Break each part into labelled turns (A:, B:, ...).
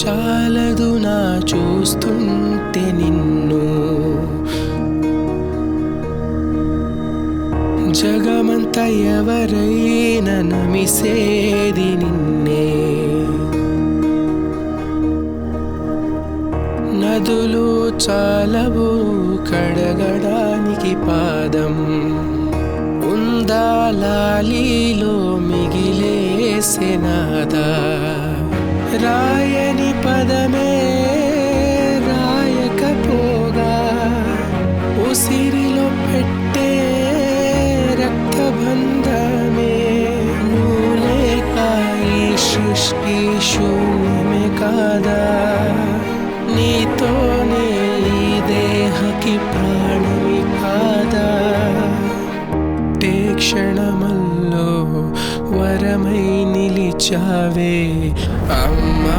A: చాలదు నా చూస్తుంటే నిన్ను, జగమంతా ఎవరైనా నమిసేది నిన్నే. నదులు చాలవు కడగడానికి పాదం, ఉందా లాలీలో మిగిలేసెనాదా. రాయని పదమే రాయకపోగా ఉసిరిలో పెట్టే రక్తబంధమే. నువ్వులేక ఈ సృష్టి శూన్యమే కాదా, నీతోనే ఈ దేహకి ప్రాణమి కాదా. టే క్షణమల్లో వరమై నిలిచావే అమ్మా.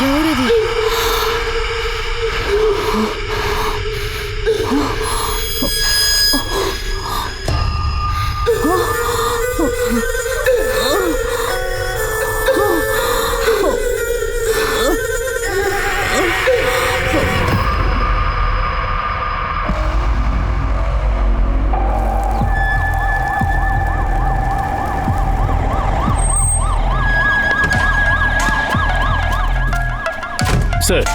B: ఎవరది?
C: సార్,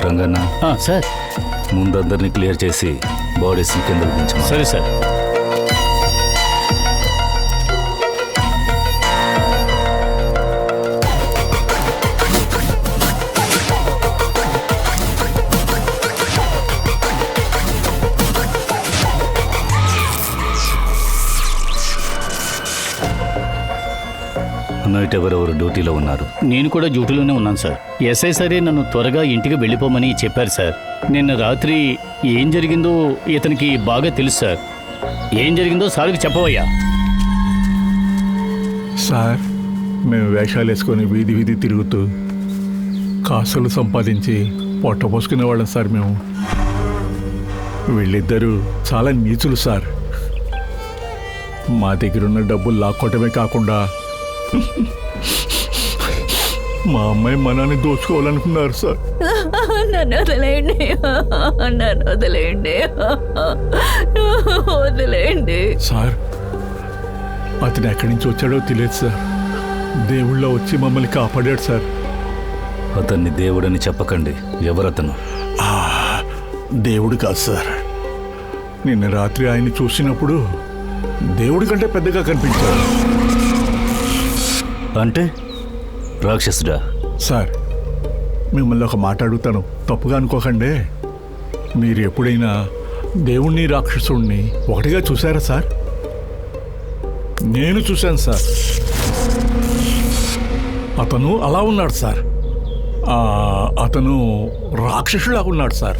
D: రంగన్న
C: సార్
D: ముందందరినీ క్లియర్ చేసి బాడీస్ని కిందకు దించమా.
C: సరే సార్.
D: నైట్ ఎవరెవరు డ్యూటీలో ఉన్నారు?
C: నేను కూడా డ్యూటీలోనే ఉన్నాను సార్. ఎస్ఐ సరే నన్ను త్వరగా ఇంటికి వెళ్ళిపోమని చెప్పారు సార్. నిన్న రాత్రి ఏం జరిగిందో ఇతనికి బాగా తెలుసు సార్. ఏం జరిగిందో సార్కి చెప్పవయ్యా.
E: సార్, మేము వేషాలు వేసుకొని వీధి వీధి తిరుగుతూ కాసులు సంపాదించి పొట్ట పోసుకునే వాళ్ళం సార్. మేము వీళ్ళిద్దరూ చాలా నీచులు సార్. మా దగ్గరున్న డబ్బులు లాక్కోవటమే కాకుండా మా అమ్మాయి మనాన్ని దోచుకోవాలనుకున్నారు సార్.
B: నన్ను వదిలేయండి, నన్ను వదిలేయండి, వదిలేయండి
E: సార్. అతను ఎక్కడి నుంచి వచ్చాడో తెలియదు సార్. దేవుళ్ళ వచ్చి మమ్మల్ని కాపాడాడు సార్.
D: అతన్ని దేవుడని చెప్పకండి. ఎవరతను?
E: దేవుడు కాదు సార్. నిన్న రాత్రి ఆయన్ని చూసినప్పుడు దేవుడి కంటే పెద్దగా కనిపించాడు.
D: అంటే రాక్షసుడా?
E: సార్, మిమ్మల్ని ఒక మాట అడుగుతాను, తప్పుగా అనుకోకండి. మీరు ఎప్పుడైనా దేవుణ్ణి రాక్షసుణ్ణి ఒకటిగా చూసారా సార్? నేను చూశాను సార్. అతను అలా ఉన్నాడు సార్. అతను రాక్షసులా ఉన్నాడు సార్.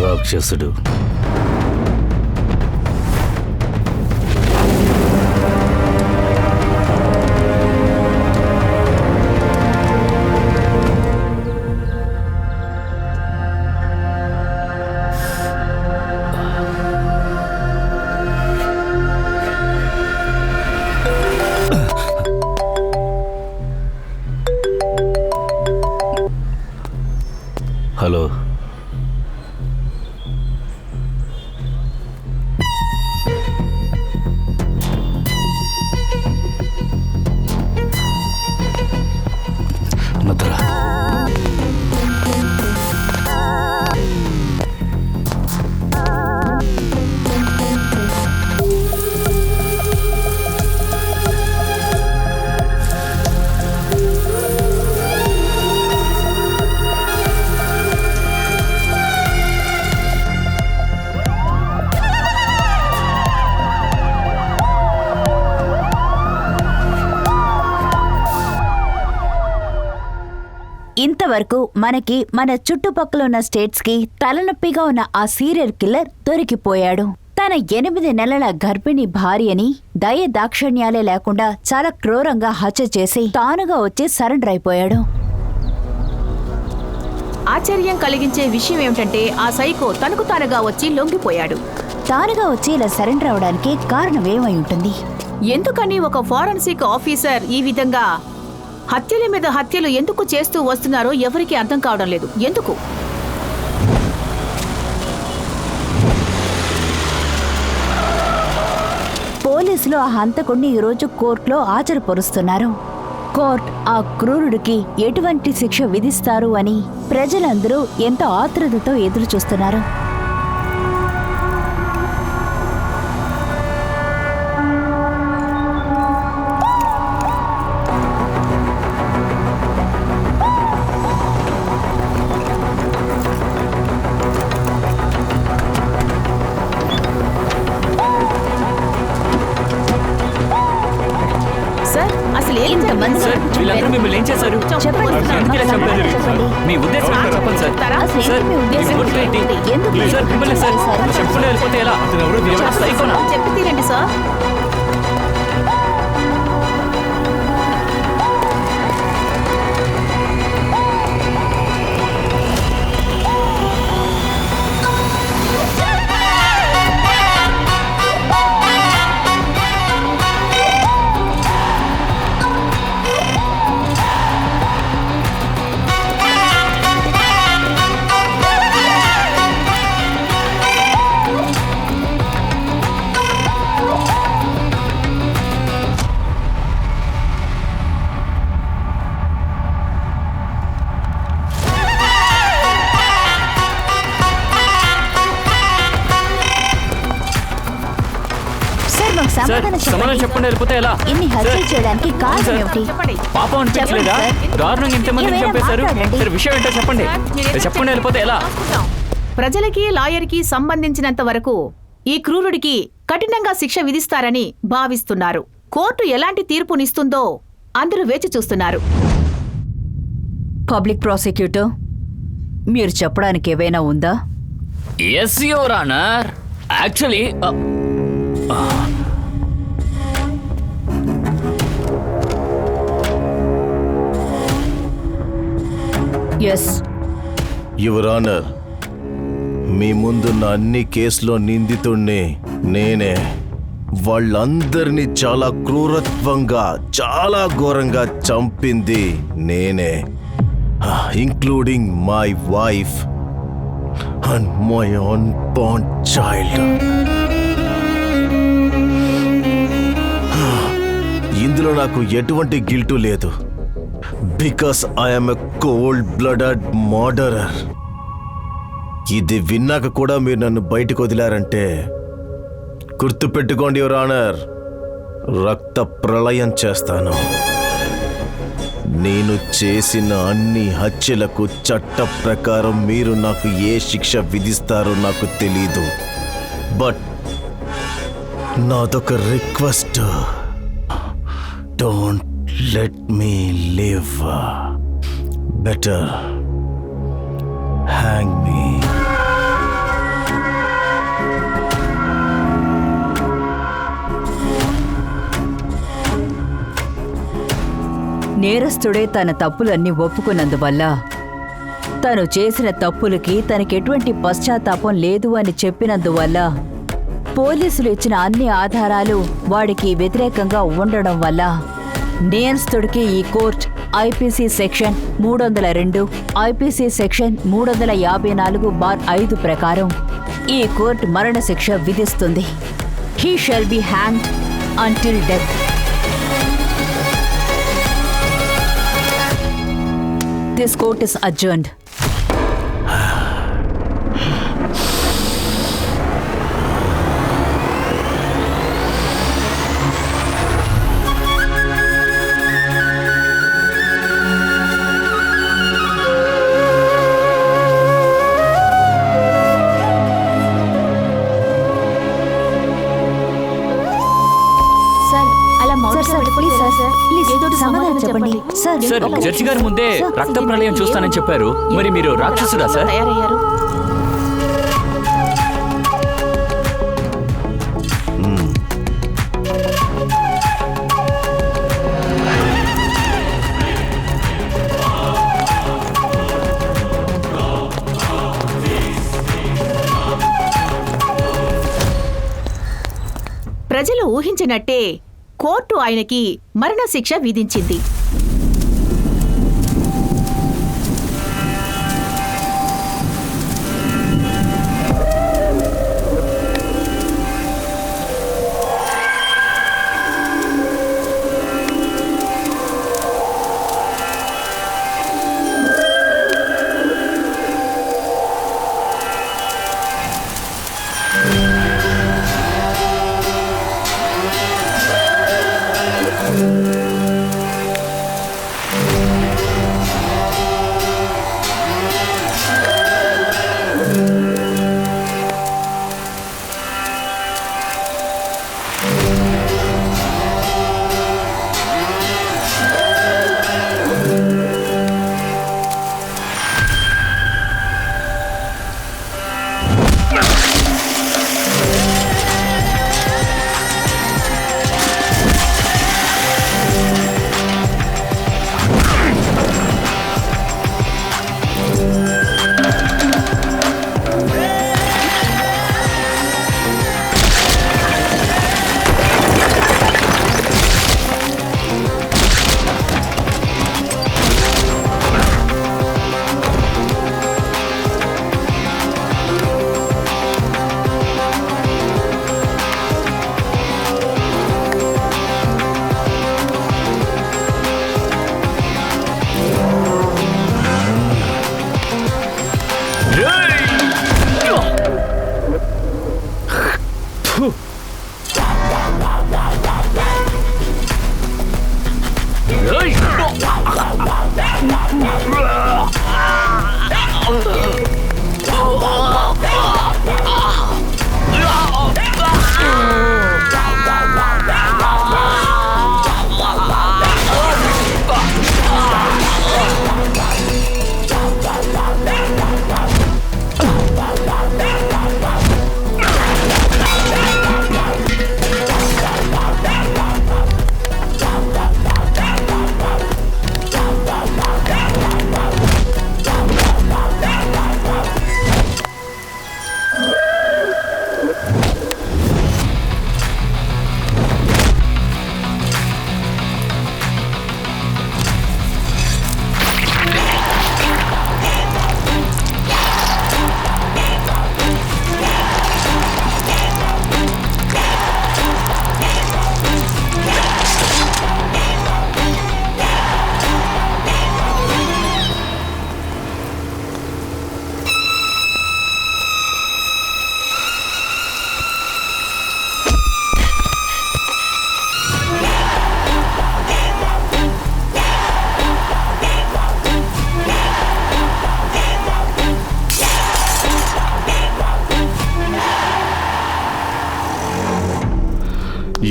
D: రాక్షసుడు. హలో, నద్రా.
B: ఇంతవరకు మనకి మన చుట్టుపక్కల ఉన్న స్టేట్స్ కి తలనొప్పిగా ఉన్న ఆ సీరియల్ కిల్లర్ దొరికిపోయాడు. తన 8 నెలల గర్భిణి భార్యని దయ దాక్షిణ్యాలే లేకుండా చాలా క్రూరంగా హత్య చేసి తానుగా వచ్చి సరెండర్ అయిపోయాడు.
F: ఆశ్చర్యం కలిగించే విషయం ఏమిటంటే ఆ సైకో తనకు తానుగా వచ్చి లొంగిపోయాడు.
B: తానుగా వచ్చి ఇలా సరెండర్ అవడానికి కారణం ఏమై ఉంటుంది?
F: ఎందుకని ఒక ఫోరెన్సిక్ ఆఫీసర్ ఈ విధంగా హత్యల మీద హత్యలు ఎందుకు చేస్తూ వస్తున్నారో ఎవరికీ అర్థం కావడం లేదు. ఎందుకు?
B: పోలీసులు ఆ హంతకుడిని ఈరోజు కోర్టులో హాజరుపరుస్తున్నారు. కోర్టు ఆ క్రూరుడికి ఎటువంటి శిక్ష విధిస్తారు అని ప్రజలందరూ ఎంతో ఆతృతతో ఎదురు చూస్తున్నారు.
F: సార్, అసలు ఏం
B: ఇంతమంది
G: సార్, వీళ్ళందరూ మిమ్మల్ని ఏం చేశారు?
B: చెప్పండి.
G: ఎందుకు ఇలా చంపారు?
B: చెప్పండి.
G: మీ ఉద్దేశం ఏంటో చెప్పండి సార్.
B: అసలు ఏంటి
G: సార్,
B: మీ ఉద్దేశం?
G: మీ గుర్తు ఏంటి?
B: ఎందుకు
G: సార్, మిమ్మల్ని సార్ చెప్పకుండా వెళ్ళిపోతే ఎలా? ఎవరో సైకోనా?
F: చెప్పి తీరండి సార్.
G: సమాధానం చెప్పండి వెళ్ళిపోతే ఎలా?
B: ఇన్ని హత్యలు చేయడానికి కారణం
G: సార్.
B: ఏమిటి?
F: చెప్పండి.
G: పాపం అనిపించలేదా?
B: చెప్పండి సార్.
G: దారుణంగా ఇంతమందిని
B: ఏమైనా
G: చంపేశారు.
B: మాట్లాడండి.
G: సరే విషయం ఏంటో చెప్పండి. చెప్పండి వెళ్ళిపోతే ఎలా?
F: ప్రజలకి లాయర్కి సంబంధించినంత వరకు ఈ క్రూరుడికి కఠినంగా శిక్ష విధిస్తారని భావిస్తున్నారు. కోర్టు ఎలాంటి తీర్పునిస్తుందో అందరూ వేచి చూస్తున్నారు.
B: పబ్లిక్ ప్రాసిక్యూటర్, మీరు చెప్పడానికి ఏవైనా ఉందా?
G: Yes your honour. Actually
B: yes.
H: Your honour, మీ ముందున్న అన్ని కేసులో నిందితుణ్ణి నేనే. వాళ్ళందరినీ చాలా క్రూరత్వంగా, చాలా ఘోరంగా చంపింది నేనే, including my wife and my own born child. ఇందులో నాకు ఎటువంటి గిల్టు లేదు, because I'm a cold blooded murderer. ఇది విన్నాక కూడా మీరు నన్ను బయటకు వదిలారంటే గుర్తుపెట్టుకోండి యువర్ ఆనర్, రక్త ప్రళయం చేస్తాను. నేను చేసిన అన్ని హత్యలకు చట్ట ప్రకారం మీరు నాకు ఏ శిక్ష విధిస్తారో నాకు తెలీదు. బట్ నాదొక request, don't let me live. Better hang me.
B: నేరస్తుడే తన తప్పులన్నీ ఒప్పుకున్నందువల్ల, తను చేసిన తప్పులకి తనకెటువంటి పశ్చాత్తాపం లేదు అని చెప్పినందువల్ల, పోలీసులు ఇచ్చిన అన్ని ఆధారాలు వాడికి వ్యతిరేకంగా ఉండడం వల్ల నేరస్తుడికి ఈ court IPC section 302, IPC section 354(5) ప్రకారం ఈ కోర్టు మరణశిక్ష విధిస్తుంది. He shall be hanged until death. This court is adjourned.
F: Sir, అలా మౌనంగా
B: సార్,
F: వెళ్ళిపోతే
B: ప్లీజ్
F: ఎలా,
B: సార్, ప్లీజ్
F: ఏదో ఒకటి
B: సమాధానం
F: సమాధానం
B: చెప్పండి.
F: చెప్పండి.
G: సార్,
B: ఒక్క
G: జడ్జి గారి ముందే
B: సార్,
G: రక్త ప్రళయం చూస్తానని చెప్పారు. మరి మీరు రాక్షసుడా సార్?
F: తయారయ్యారు. ప్రజలు ఊహించినట్టే కోర్టు ఆయనకి మరణశిక్ష విధించింది.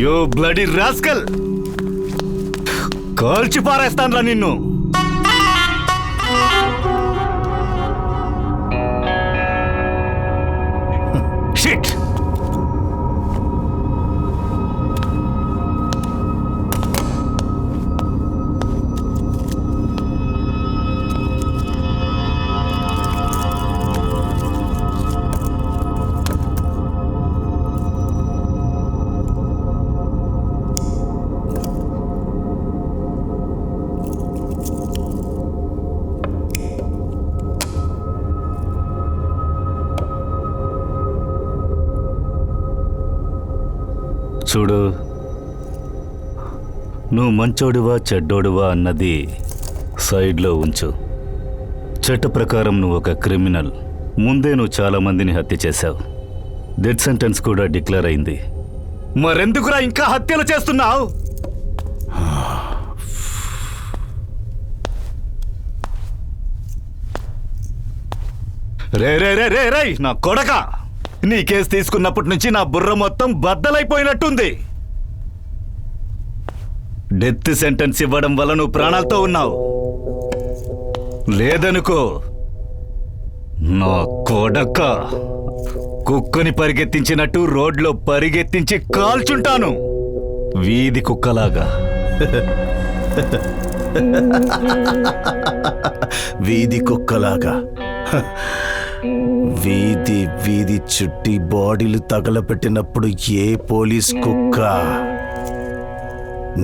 D: యో బ్లడీ రాస్కల్, కాల్చి పారేస్తానురా నిన్ను. షిట్. చూడు, నువ్వు మంచోడివా చెడ్డోడివా అన్నది సైడ్లో ఉంచు. చట్ట ప్రకారం నువ్వు ఒక క్రిమినల్. ముందే నువ్వు చాలా మందిని హత్య చేశావు. డెత్ సెంటెన్స్ కూడా డిక్లేర్ అయింది. మరెందుకురా ఇంకా హత్యలు చేస్తున్నావు? రే రే రే రే రే నా కొడక, నీ కేసు తీసుకున్నప్పటి నుంచి నా బుర్ర మొత్తం బద్దలైపోయినట్టుంది. డెత్ సెంటెన్స్ ఇవ్వడం వల్ల నువ్వు ప్రాణాలతో ఉన్నావు. లేదనుకో నా కొడక, కుక్కని పరిగెత్తించినట్టు రోడ్లో పరిగెత్తించి కాల్చుంటాను, వీధి కుక్కలాగా.
H: వీధి కుక్కలాగా? వీధి వీధి చుట్టి బాడీలు తగలపెట్టినప్పుడు ఏ పోలీస్ కుక్క?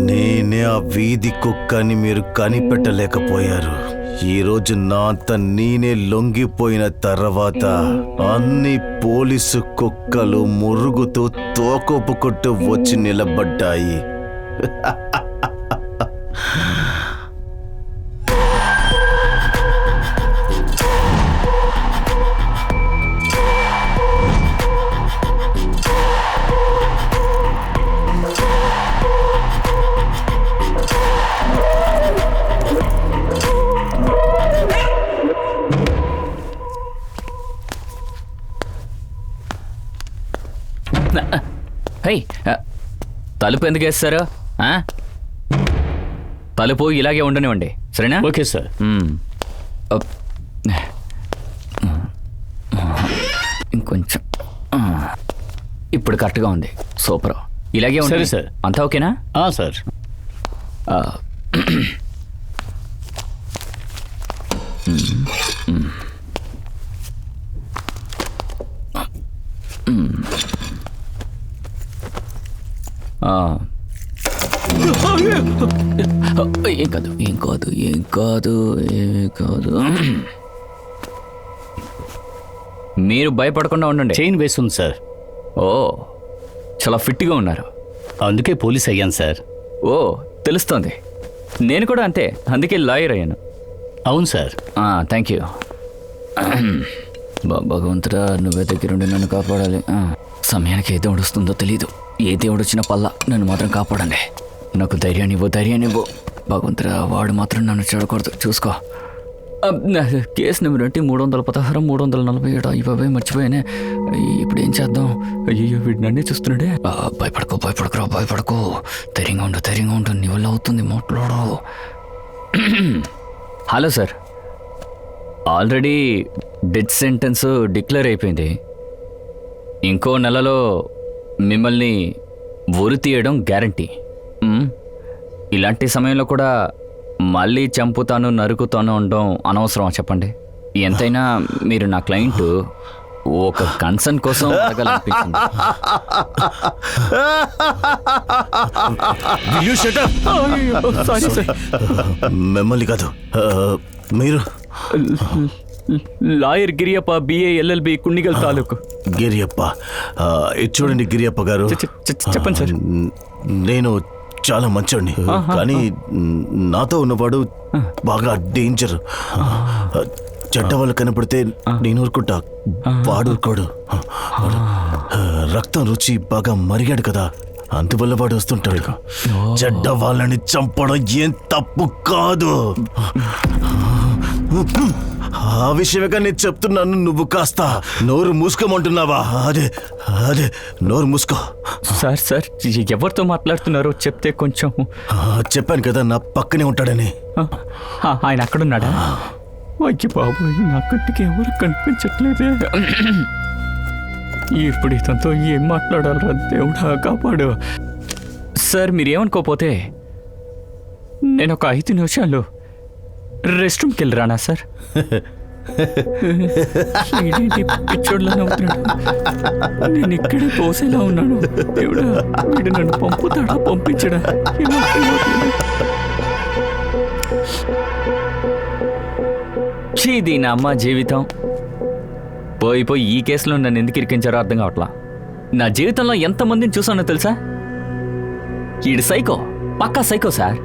H: నేనే ఆ వీధి కుక్క అని మీరు కనిపెట్టలేకపోయారు. ఈరోజు నా అంత నేనే లొంగిపోయిన తర్వాత అన్ని పోలీసు కుక్కలు మురుగుతూ తోకొప్పుకొట్టు వచ్చి నిలబడ్డాయి.
G: హై, తలుపు ఎందుకు వేస్తారు? తలుపు ఇలాగే ఉండనివ్వండి, సరేనా?
C: Okay sir.
G: ఇంకొంచెం. ఇప్పుడు కరెక్ట్గా ఉంది. సూపర్. ఇలాగే ఉంది.
C: సరే సార్.
G: అంతా ఓకేనా?
C: సార్.
G: ఏం కాదు, ఏం కాదు, ఏం కాదు, ఏం కాదు. మీరు భయపడకుండా ఉండండి.
C: చైన్ వేస్తుంది సార్.
G: ఓ, చాలా ఫిట్గా ఉన్నారు.
C: అందుకే పోలీస్ అయ్యాను సార్.
G: ఓ, తెలుస్తోంది. నేను కూడా అంతే, అందుకే లాయర్ అయ్యాను.
C: అవును సార్.
G: Thank you. భగవంతుడా, నువ్వే దగ్గరుండి నన్ను కాపాడాలి. సమయానికి ఏ దేవుడు వస్తుందో తెలీదు. ఏ దేవుడు వచ్చిన పల్లా నన్ను మాత్రం కాపాడండి. నాకు ధైర్యాన్ని ఇవ్వు భగవంతుడా. వాడు మాత్రం నన్ను చూడకూడదు. చూసుకో. కేసు నెంబర్ అంటే 316, 347. ఇవే మర్చిపోయానే. ఇప్పుడు ఏం చేద్దాం? అయ్యో, వీడు నన్నే చూస్తున్నాడే. భయపడకు. ధైర్యంగా ఉండు. నీ వల్ల అవుతుంది, మాట్లాడు. Hello sir, already death sentence declare అయిపోయింది. ఇంకో నెలలో మిమ్మల్ని ఉరి తీయడం గ్యారంటీ. ఇలాంటి సమయంలో కూడా మళ్ళీ చంపుతాను, నరుకుతాను అనడం అనవసరమా చెప్పండి? ఎంతైనా మీరు నా క్లయింట్. ఒక కన్సర్న్ కోసం అడగాలనిపించింది.
H: మిమ్మల్ని కాదు, మీరు
G: లాయర్ గిరియప్ప, బిఏ ఎల్ఎల్బి, కుండిగల్ తాలూకు.
H: గిరియప్ప, ఇది చూడండి గిరియప్ప గారు.
G: చెప్పండి సార్.
H: నేను చాలా మంచోడిని, కానీ నాతో ఉన్నవాడు బాగా డేంజర్. చెడ్డ వాళ్ళు కనపడితే నేను ఊరుకుంటా, వాడు ఊరుకోడు. రక్తం రుచి బాగా మరిగాడు కదా, అందువల్ల వాడు వస్తుంటాడు. చెడ్డ వాళ్ళని చంపడం ఏం తప్పు కాదు. ఆ విషయమేగా నేను చెప్తున్నాను. నువ్వు కాస్త నోరు మూసుకోమంటున్నావా? అదే అదే నోరు మూసుకో.
G: సార్ సార్ ఎవరితో మాట్లాడుతున్నారో చెప్తే కొంచెం.
H: చెప్పాను కదా నా పక్కనే ఉంటాడని.
G: ఆయన అక్కడున్నాడా? అయ్యి బాబోయ్, నా కంటికి ఎవరు కనిపించట్లేదే. ఇప్పుడు ఇతనితో ఏం మాట్లాడాలరా దేవుడా, కాపాడు. సార్ మీరేమనుకోపోతే నేను ఒక 5 నిమిషాలు రెస్ట్ రూమ్కి వెళ్ళిరానా సార్? ఏంటి పిచ్చోడ్లా నవ్వుతున్నాడు? నేను ఇక్కడే పోసేలా ఉన్నాను. దేవుడా, వీడు నన్ను పంపుతాడా పంపించడా? ఇది నా అమ్మ జీవితం. పోయి ఈ కేసులో నన్ను ఎందుకు ఇరికించారో అర్థం కావట్లా. నా జీవితంలో ఎంతమందిని చూసానో తెలుసా? ఈడు సైకో, పక్కా సైకో సార్.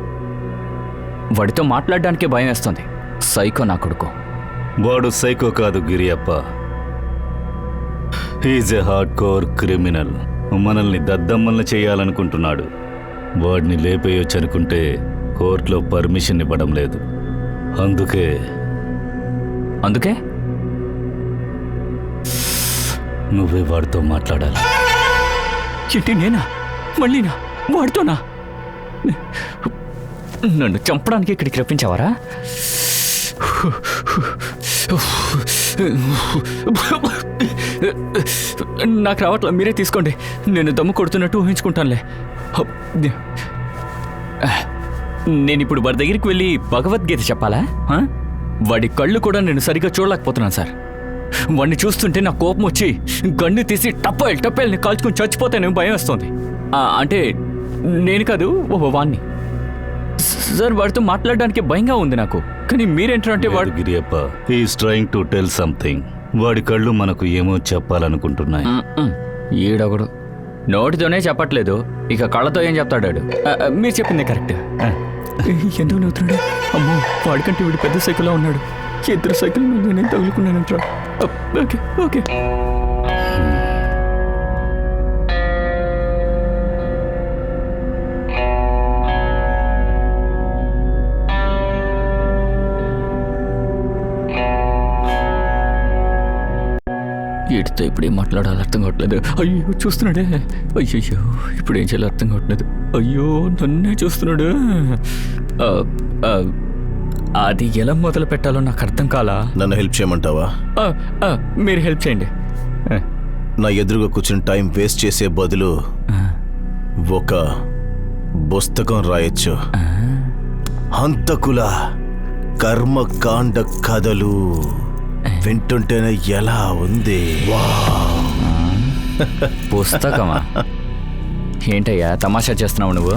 G: వాడితో మాట్లాడడానికే భయం వేస్తుంది. సైకో నా కొడుకు.
D: వాడు సైకో కాదు Giriyappa, he's a hard core criminal. మనల్ని దద్దమ్మల్ని చేయాలనుకుంటున్నాడు. వాడిని లేపేయొచ్చు అనుకుంటే కోర్టులో పర్మిషన్ ఇవ్వడం లేదు. అందుకే నువ్వే వాడితో మాట్లాడాలి.
G: ఏంటి నేనా? మళ్ళీనా? వాడితోనా? నన్ను చంపడానికి ఇక్కడికి రప్పించావారా? నాకు రావట్లా, మీరే తీసుకోండి. నేను దమ్ము కొడుతున్నట్టు ఊహించుకుంటానులే. నేను ఇప్పుడు వాడి దగ్గరికి వెళ్ళి భగవద్గీత చెప్పాలా? వాడి కళ్ళు కూడా నేను సరిగ్గా చూడలేకపోతున్నాను సార్. వాడిని చూస్తుంటే నా కోపం వచ్చి గన్ను తీసి టప్పల్ని కాల్చుకుని చచ్చిపోతానేమో భయం వస్తుంది. అంటే నేను కాదు, వాడిని. సార్ వాడితో మాట్లాడడానికి భయంగా ఉంది నాకు. కానీ మీరేంటంటే వాడు
D: Giriyappa he is trying to tell something. వాడి కళ్ళు మనకు ఏమో చెప్పాలనుకుంటున్నాయి.
G: ఈడొకడు నోటితోనే చెప్పట్లేదు, ఇక కళ్ళతో ఏం చెప్తాడాడు? మీరు చెప్పిందే కరెక్ట్. ఎందుకు నవ్వుతున్నాడు? అమ్మో, వాడికంటే వీడు పెద్ద సైకిల్లో ఉన్నాడు. 2 సైకిల్ మీద నేను తగులుకున్నానంటరా. Okay okay. వీటితో ఇప్పుడు ఏం మాట్లాడాలి అర్థం కావట్లేదు. అయ్యో చూస్తున్నాడే. అయ్యో ఇప్పుడు ఏం చేయాలి అర్థం కావట్లేదు. అయ్యో నన్నే చూస్తున్నాడు. అది ఎలా మొదలు పెట్టాలో నాకు అర్థం కాలా.
H: నన్ను హెల్ప్ చేయమంటావా?
G: మీరు హెల్ప్ చేయండి.
H: నా ఎదురుగా కూర్చుని టైం వేస్ట్ చేసే బదులు ఒక పుస్తకం రాయొచ్చు. హంతకుల కర్మకాండ కథలు. వింటుంటేనే ఎలా ఉంది?
G: పుస్తకమా? ఏంటయ్యా తమాషా చేస్తున్నావు నువ్వు?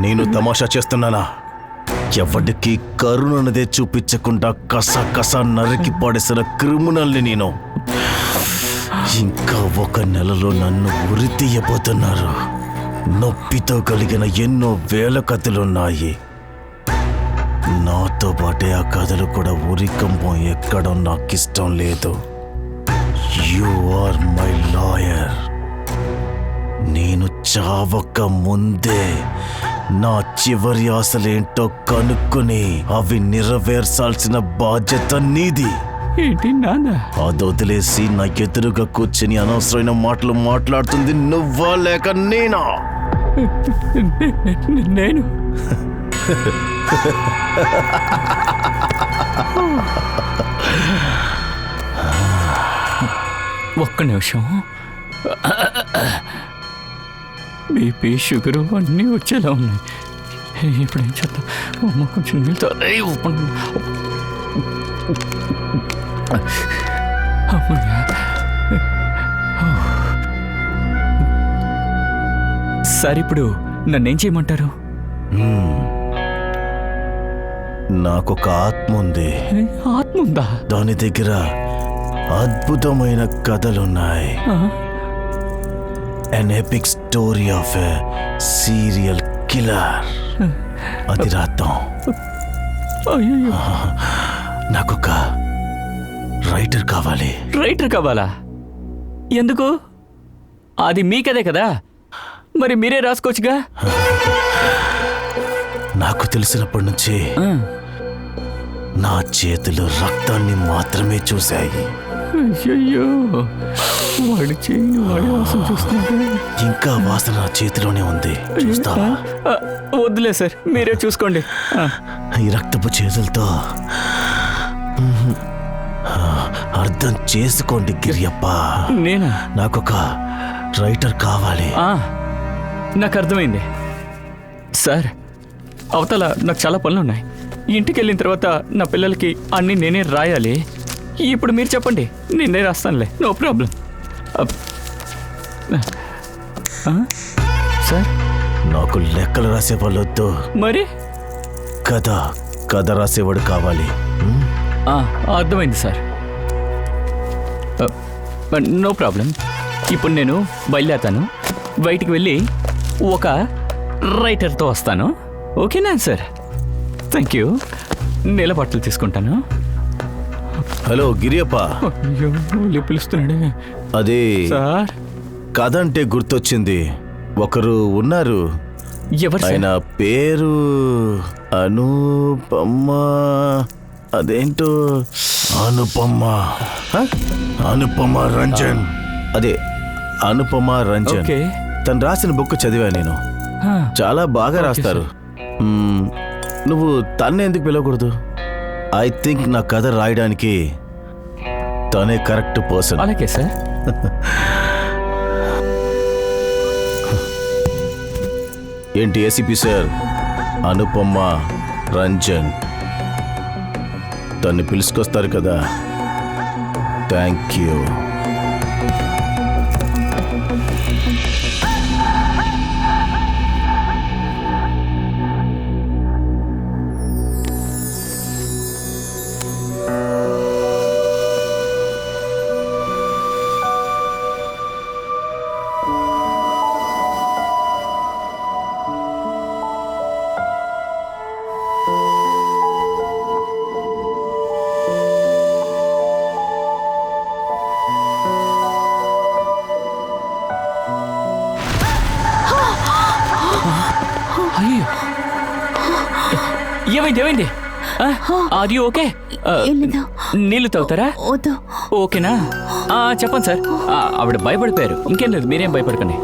H: నేను తమాషా చేస్తున్నానా? ఎవరికి కరుణనదే చూపించకుండా కస నరికి పడేసిన క్రిమినల్ని నేను. ఇంకా 1 నెలలో నన్ను ఉరి తీయబోతున్నారు. నొప్పితో కలిగిన ఎన్నో వేల కథలున్నాయి. నాతో పాటే ఆ కథలు కూడా ఉరికంపం ఎక్కడం నాకిష్టం లేదు. You are my lawyer. నేను చావక ముందే నా చివరి ఆశలేంటో కనుక్కొని అవి నెరవేర్చాల్సిన బాధ్యత నీది.
G: ఏంటి నాన్న?
H: అది వదిలేసి నా ఎదురుగా కూర్చుని అనవసరమైన మాటలు మాట్లాడుతుంది నువ్వా లేక నేనా?
G: నేను ఒక్క నిమిషం. బీపీ షుగరు అన్నీ వచ్చేలా ఉన్నాయి. ఇప్పుడు ఏం చేద్దాం? అమ్మ కొంచెం నీళ్ళతో సార్ ఇప్పుడు నన్నేం చేయమంటారు?
H: నాకొక ఆత్మ ఉంది.
G: ఆత్మ ఉందా?
H: దాని దగ్గర అద్భుతమైన కథలున్నాయి. An epic story of a serial killer. అది రాద్దాం. నాకొక రైటర్ కావాలి.
G: రైటర్ కావాలా? ఎందుకు? అది మీకదే కదా, మరి మీరే రాసుకోవచ్చుగా.
H: నాకు తెలిసినప్పటి నుంచి నా చేతులు రక్తాన్ని మాత్రమే చూశాయి.
G: అయ్యో వాడి చేయిని వాడి వాసన చూస్తుంటే
H: ఇంకా వాసన నా చేతిలోనే ఉంది. చూస్తావా?
G: వద్దులే సార్, మీరే చూసుకోండి.
H: ఈ రక్తపు చేతులతో అర్థం చేసుకోండి గిరియప్ప.
G: నేనా?
H: నాకొక రైటర్ కావాలి.
G: నాకు అర్థమైంది సార్. అవతల నాకు చాలా పనులు ఉన్నాయి. ఇంటికి వెళ్ళిన తర్వాత నా పిల్లలకి అన్నీ నేనే రాయాలి. ఇప్పుడు మీరు చెప్పండి, నేనే రాస్తానులే, నో ప్రాబ్లం. సార్
H: నాకు లెక్కలు రాసేవాళ్ళొద్దు,
G: మరి
H: కథ రాసేవాడు కావాలి.
G: అర్థమైంది సార్. No problem. ఇప్పుడు నేను బయలుదేరుతాను. బయటికి వెళ్ళి ఒక రైటర్తో వస్తాను. ఓకేనా సార్? Thank you. నెల బట్టలు తీసుకుంటాను.
H: హలో గిరియప్ప.
G: పిలుస్తున్నాడే.
H: అదే
G: సార్,
H: కథ అంటే గుర్తొచ్చింది. ఒకరు ఉన్నారు,
G: ఎవరు?
H: ఆయన పేరు అనుపమ. అదేంటో అనుపమ రంజన్. అదే అనుపమ రంజన్.
G: ఓకే.
H: తను రాసిన బుక్ చదివా నేను. చాలా బాగా రాస్తారు. నువ్వు తన్నే ఎందుకు పిలవకూడదు? ఐ థింక్ నా కథ రాయడానికి తనే కరెక్ట్ పర్సన్.
G: అలాగే సార్.
H: ఏంటి ఏసీపీ సార్, అనుపమ రంజన్ తన్ని పిలుచుకొస్తారు కదా. Thank you.
G: అయ్యో, ఏమైంది? అది ఓకే? నీళ్ళు తాగుతారా? ఓకేనా? చెప్పండి సార్. ఆవిడ భయపడిపోయారు. ఇంకేం లేదు, మీరేం భయపడకండి.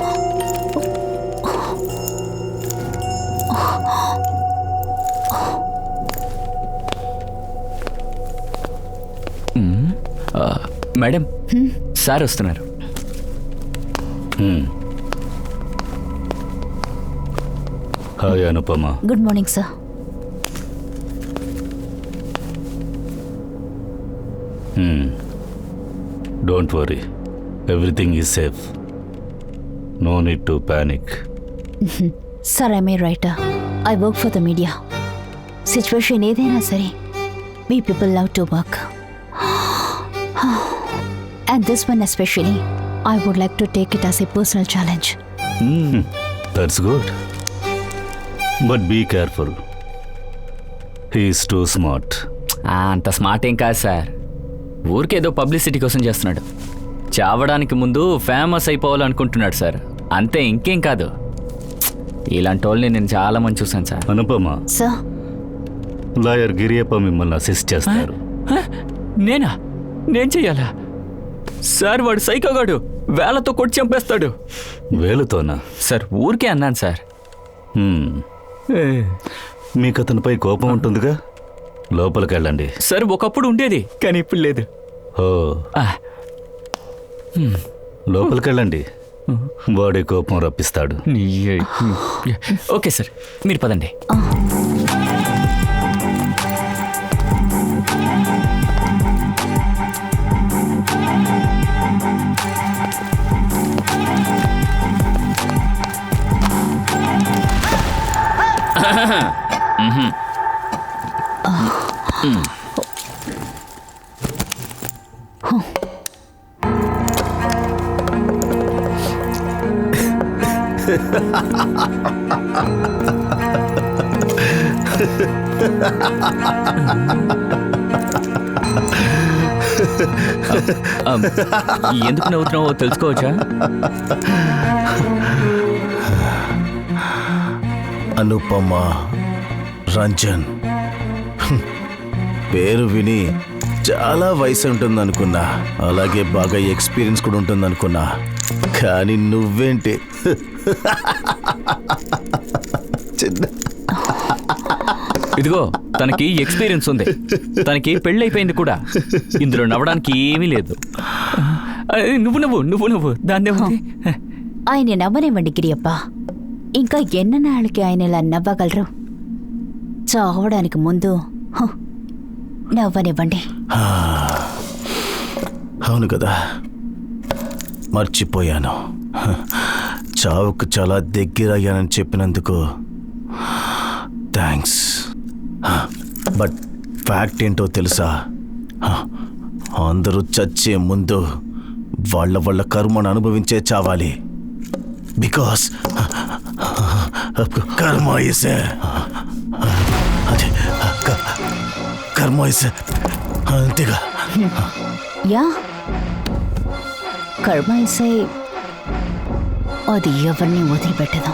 G: మేడం, సార్ వస్తున్నారు.
D: Hi Anupama.
B: Good morning sir.
D: Don't worry, everything is safe. No need to panic.
B: Sir, I may writer. I work for the media. Situation ఏదైనా సరే, we people love to work. And this one especially, I would like to take it as a personal challenge.
D: That's good. But be careful. He is too smart.
G: అంత smart ఏం కాదు sir. ఊరికేదో publicity కోసం చేస్తున్నాడు. చావడానికి ముందు famous అయిపోవాలనుకుంటున్నాడు sir. అంతే, ఇంకేం కాదు. ఇలాంటి వాళ్ళని నేను చాలా మంది చూశాను సార్.
D: అనుపమ,
B: Sir,
D: లాయర్ గిరియప్ప మిమ్మల్ని అసిస్ట్ చేస్తారు.
G: నేను చెయ్యాలా? సార్, వాడు సైకోగాడు. వేలతో కొట్టి చంపేస్తాడు.
D: వేలుతోనా?
G: సార్, ఊరికే అన్నాను సార్.
D: మీకు అతనిపై కోపం ఉంటుందిగా. లోపలికి వెళ్ళండి.
G: సార్, ఒకప్పుడు ఉండేది, కానీ ఇప్పుడు లేదు.
D: ఓ, లోపలికి వెళ్ళండి. వాడి కోపం రప్పిస్తాడు.
G: ఓకే సార్, మీరు పదండి. ఎందుకు నవ్వుతున్నావో తెలుసుకోవచ్చా?
H: అనుపమ రంజన్ పేరు విని చాలా వయసు ఉంటుంది అనుకున్నా, అలాగే బాగా ఎక్స్పీరియన్స్ కూడా ఉంటుంది అనుకున్నా, కానీ నువ్వేంటి చిన్న
G: ఇదిగో తనకి ఎక్స్పీరియన్స్ ఉంది, తనకి పెళ్ళైపోయింది కూడా. ఇందులో నవ్వడానికి ఏమీ లేదు. నువ్వు నువ్వు నువ్వు నువ్వు దాన్నే ఉంది.
B: ఆయన నవ్వనివ్వండి గిరియప్ప. ఇంకా ఎన్ననాళ్ళకి ఆయన ఇలా నవ్వగలరు? చావడానికి ముందు నవ్వనివ్వండి.
H: అవును కదా, మర్చిపోయాను. చావుకు చాలా దగ్గరయ్యానని చెప్పినందుకు థ్యాంక్స్. బట్ ఫ్యాక్ట్ ఏంటో తెలుసా? అందరూ చచ్చే ముందు వాళ్ళ కర్మను అనుభవించే చావాలి. బికాస్ కర్మ ఇస్ కర్మ ఇస్ అంతేగా.
B: యా, కర్మ ఇసే అది ఎవరిని వదిలిపెట్టదు.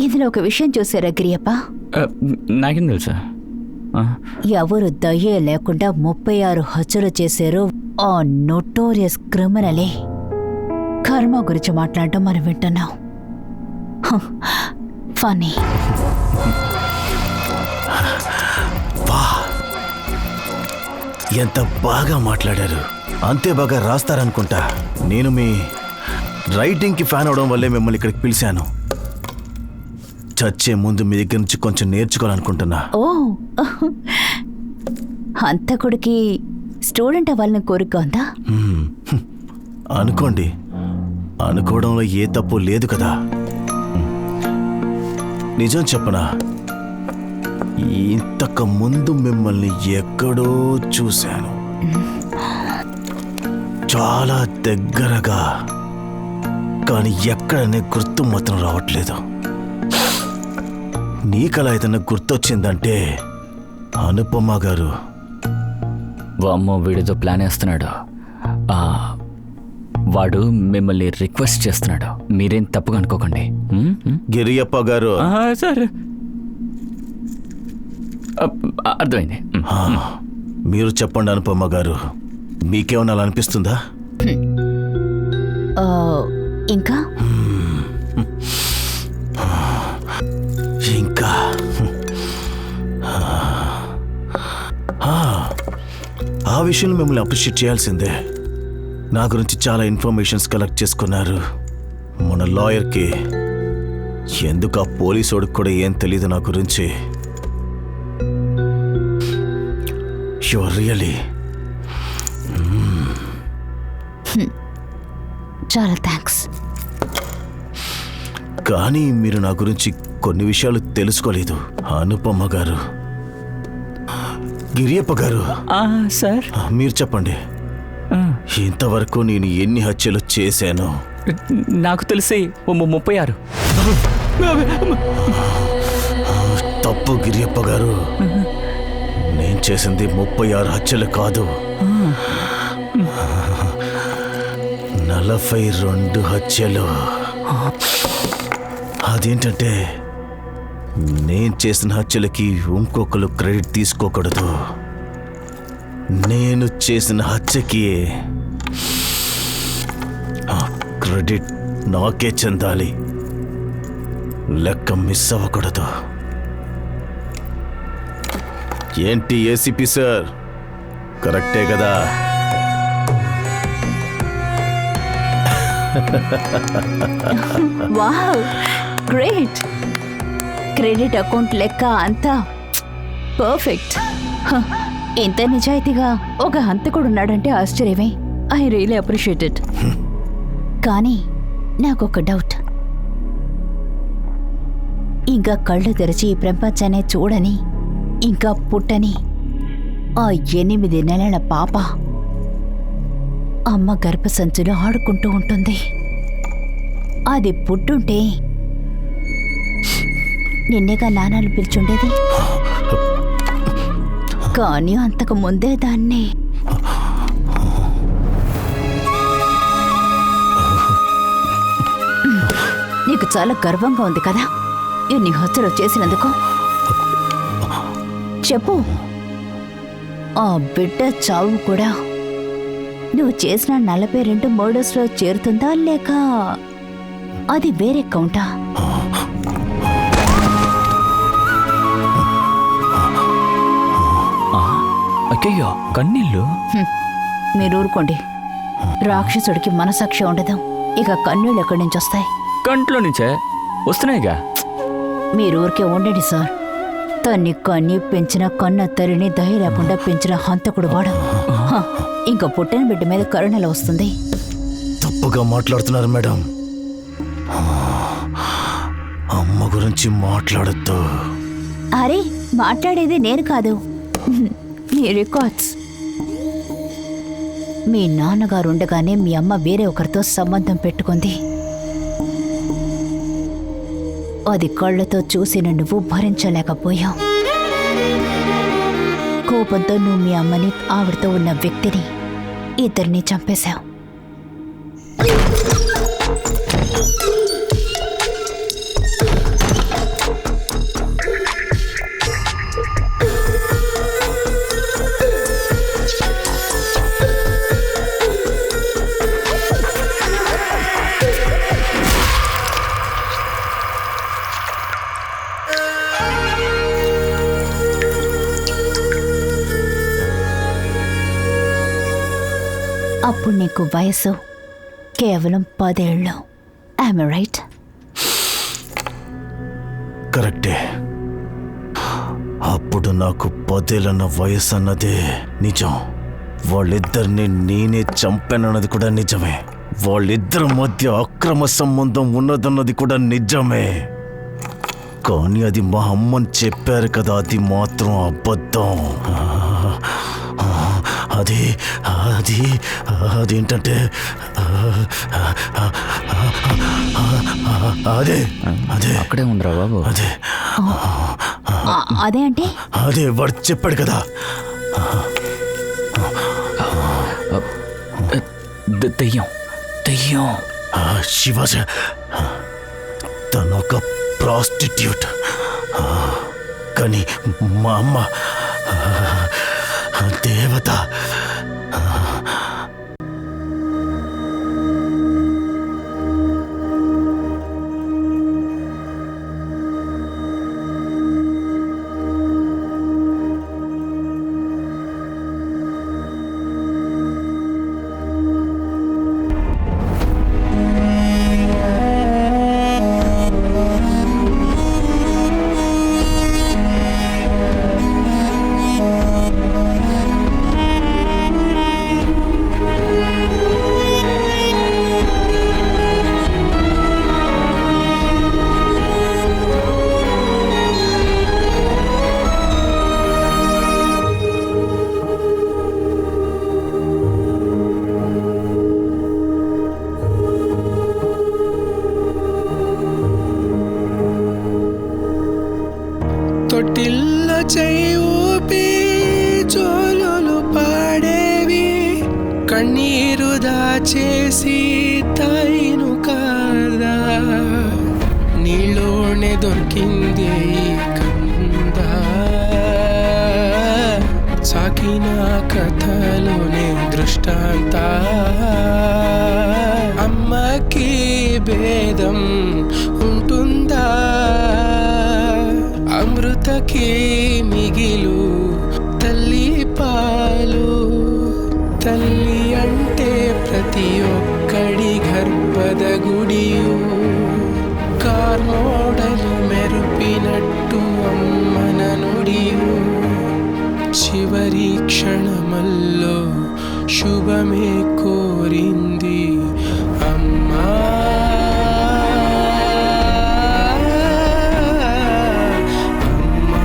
B: ఇందులో ఒక విషయం చూసారా గిరియప్ప?
G: నాకేం తెలుసా?
B: ఎవరు దయ్యే లేకుండా 36 హత్యలు చేశారో ఆ నోటోరియస్ క్రిమినలే కర్మ గురించి మాట్లాడటం మనం వింటున్నాం. ఫనీ.
H: ఎంత బాగా మాట్లాడారు, అంతే బాగా రాస్తారనుకుంటా. నేను మీ రైటింగ్కి ఫ్యాన్ అవడం వల్లే మిమ్మల్ని ఇక్కడికి పిలిచాను. చచ్చే ముందు మీ దగ్గర నుంచి కొంచెం నేర్చుకోవాలనుకుంటున్నా.
B: ఓ, హంతకుడికి స్టూడెంట్ అవ్వాలని కోరిక ఉందా?
H: అనుకోండి, అనుకోవడంలో ఏ తప్పు లేదు కదా. నిజం చెప్పనా, ఇంతకు ముందు మిమ్మల్ని ఎక్కడో చూశాను, చాలా దగ్గరగా, కానీ ఎక్కడనే గుర్తు మాత్రం రావట్లేదు. నీకలా ఏదైనా గుర్తొచ్చిందంటే అనుపమ గారు.
G: వామ్మో, వీడితో ప్లాన్ వేస్తున్నాడు. వాడు మిమ్మల్ని రిక్వెస్ట్ చేస్తున్నాడు, మీరేం తప్పుగా అనుకోకండి.
H: గిరియప్ప గారు.
G: సార్, అర్థమైంది.
H: మీరు చెప్పండి అనుపమ గారు, మీకేమన్నా అలా అనిపిస్తుందా?
B: ఇంకా
H: ఇంకా ఆ విషయంలో మిమ్మల్ని అప్రిషియేట్ చేయాల్సిందే. నా గురించి చాలా ఇన్ఫర్మేషన్స్ కలెక్ట్ చేసుకున్నారు. మన లాయర్కి ఎందుకు ఆ పోలీసోడికి కూడా ఏం తెలీదు నా గురించి. యువర్ రియలీ
B: చాలా థ్యాంక్స్.
H: కానీ మీరు నా గురించి కొన్ని విషయాలు తెలుసుకోలేదు అనుపమ గారు. గిరియప్ప గారు.
G: సార్,
H: మీరు చెప్పండి, ఇంతవరకు నేను ఎన్ని హత్యలు చేశాను?
G: నాకు తెలిసి 36.
H: తప్పు గిరియప్ప గారు, నేను చేసింది 36 హత్యలు కాదు, 42 హత్యలు. అదేంటంటే నేను చేసిన హత్యలకి ఇంకొకరు క్రెడిట్ తీసుకోకూడదు. నేను చేసిన హత్యకి క్రెడిట్ నాకే చెందాలి, లెక్క మిస్ అవ్వకూడదు. ఏంటి ఏసీపీ సార్, కరెక్టే కదా?
B: Wow, great. క్రెడిట్ అకౌంట్ లెక్క అంతా పర్ఫెక్ట్. ఇంత నిజాయితీగా ఒక హంతకుడు ఉన్నాడంటే ఆశ్చర్యమే. I really appreciate it. కానీ నాకొక డౌట్. ఇంకా కళ్ళు తెరిచి ఈ ప్రపంచాన్ని చూడని, ఇంకా పుట్టని ఆ 8 నెలల పాప అమ్మ గర్భసంచులో ఆడుకుంటూ ఉంటుంది. అది పుట్టుంటే నిన్నేగా నాన్నలు పిలిచుండేది. కానీ అంతకు ముందే దాన్ని నీకు చాలా గర్వంగా ఉంది కదా ఇన్ని హత్యలు చేసినందుకు? చెప్పు. ఆ బిడ్డ చావు కూడా నువ్వు చేసిన 42 మర్డర్స్లో చేరుతుందా లేక అది వేరే కౌంటా?
G: అక్కయ్యో కన్నీళ్ళు.
B: మీరు ఊరుకోండి. రాక్షసుడికి మనసాక్షి ఉండదు. ఇక కన్నీళ్ళు ఎక్కడి నుంచి వస్తాయి?
G: కంట్లో నుంచే వస్తున్నాయిగా.
B: మీరు ఊరికే ఉండండి సార్. తన్ని కన్ని పెంచిన కన్న తల్లిని దయ లేకుండా పెంచిన హంతకుడు వాడు. ఇంకా పుట్టిన బిడ్డ మీద కరుణలో వస్తుంది.
H: తప్పుగా మాట్లాడుతున్నారు మేడం. అమ్మ గురించి మాట్లాడద్దు.
B: అరే, మాట్లాడేది నేను కాదు, మీ రికార్డ్స్. మీ నాన్నగారు ఉండగానే మీ అమ్మ వేరే ఒకరితో సంబంధం పెట్టుకుంది. అది కళ్ళతో చూసిన నువ్వు భరించలేకపోయావు. కోపంతో నువ్వు మీ అమ్మని, ఆవిడతో ఉన్న వ్యక్తిని, ఇద్దరిని చంపేశావు. అప్పుడు నీకు వయసు కేవలం 10 ఏళ్ళు. I'm right?
H: కరెక్టే. అప్పుడు నాకు 10 ఏళ్ళన్న వయసు అన్నదే నిజం. వాళ్ళిద్దరిని నేనే చంపానన్నది కూడా నిజమే. వాళ్ళిద్దరి మధ్య అక్రమ సంబంధం ఉన్నదన్నది కూడా నిజమే. కానీ అది మా అమ్మని చెప్పారు కదా, అది మాత్రం అబద్ధం. అదేంటంటే అదే అదే
G: అక్కడే ఉందిరా బాబు.
B: అదే అంటే
H: అదే వాడు చెప్పాడు కదా.
G: దెయ్యం దెయ్యం.
H: శివాజ తనొక ప్రాస్టిట్యూట్. కానీ మా అమ్మ దేవత.
A: తొట్టిల్లో చేయి ఊపి జోలులు పాడేవి, కన్నీరు దాచేసి తాయిను కాదా, నీలోనే దొరికింది కంద, సాకిన కథలోనే దృష్టాంత. అమ్మకి భేదం ఉంటుందా, అమృతకి మిగిలు తల్లి పాలు. తల్లి అంటే ప్రతి ఒక్కడి గర్భద గుడియు, కార్మోడలు మెరుపినట్టు అమ్మన నుడియు. చివరి క్షణమల్లో శుభమే కోరింది అమ్మా. అమ్మా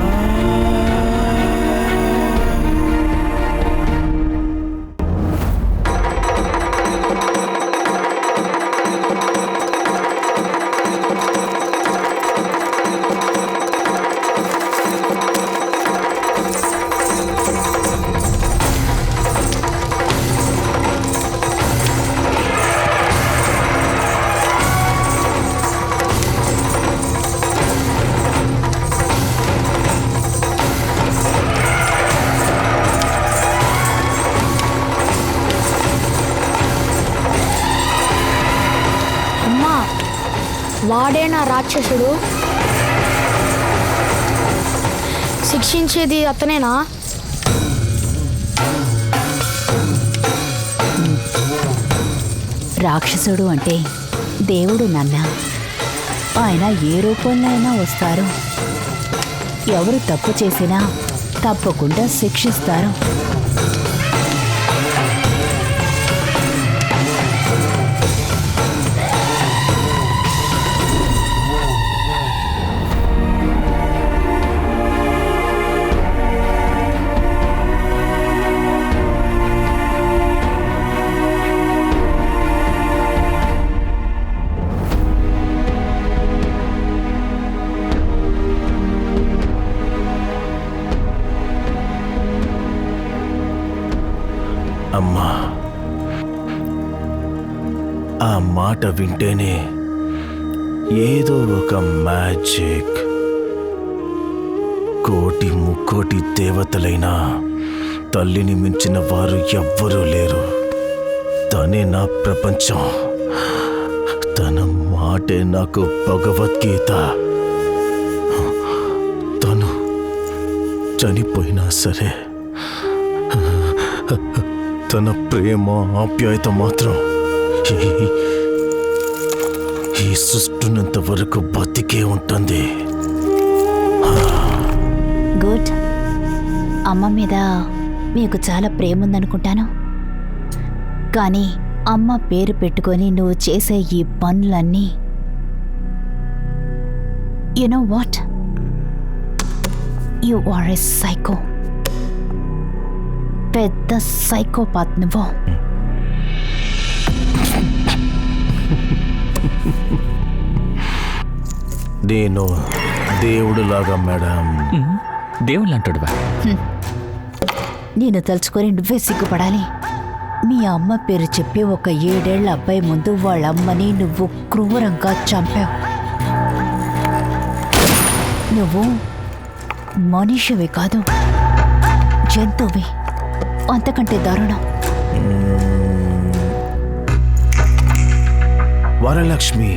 I: వాడేనా రాక్షసుడు? శిక్షించేది అతనేనా?
B: రాక్షసుడు అంటే దేవుడు నాన్న. ఆయన ఏ రూపంలో అయినా వస్తారు. ఎవరు తప్పు చేసినా తప్పకుండా శిక్షిస్తారు.
H: అమ్మా, ఆ మాట వింటేనే ఏదో ఒక మ్యాజిక్. కోటి ముక్కోటి దేవతలైనా తల్లిని మించిన వారు ఎవ్వరూ లేరు. తనే నా ప్రపంచం. తన మాటే నాకు భగవద్గీత. తను చనిపోయినా సరే తన ప్రేమ ఆప్యాయత మాత్రం ఈ సృష్టినంత వరకు బతికే ఉంటుంది.
B: గుడ్. అమ్మ మీద మీకు చాలా ప్రేమ ఉందనుకుంటాను. కానీ అమ్మ పేరు పెట్టుకొని నువ్వు చేసే ఈ పనులన్నీ, you know what, you are a psycho. పెద్ద సైకోపాత్ నువ్వు.
H: నేను దేవుడులాగా మేడం.
G: దేవుళ్ళు అంటాడువా?
B: నేను తలుచుకొని నువ్వే సిగ్గుపడాలి. మీ అమ్మ పేరు చెప్పి ఒక 7 ఏళ్ల అబ్బాయి ముందు వాళ్ళమ్మని నువ్వు క్రూరంగా చంపావు. నువ్వు మనిషివి కాదు, జంతువువి. అంతకంటే దారుణం.
H: వరలక్ష్మి,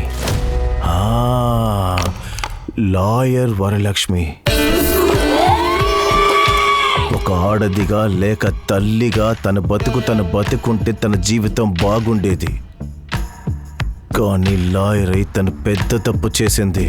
H: లాయర్ వరలక్ష్మి. ఒక ఆడదిగా లేక తల్లిగా తన బతుకుంటే తన జీవితం బాగుండేది. కానీ లాయర్ అయి తను పెద్ద తప్పు చేసింది.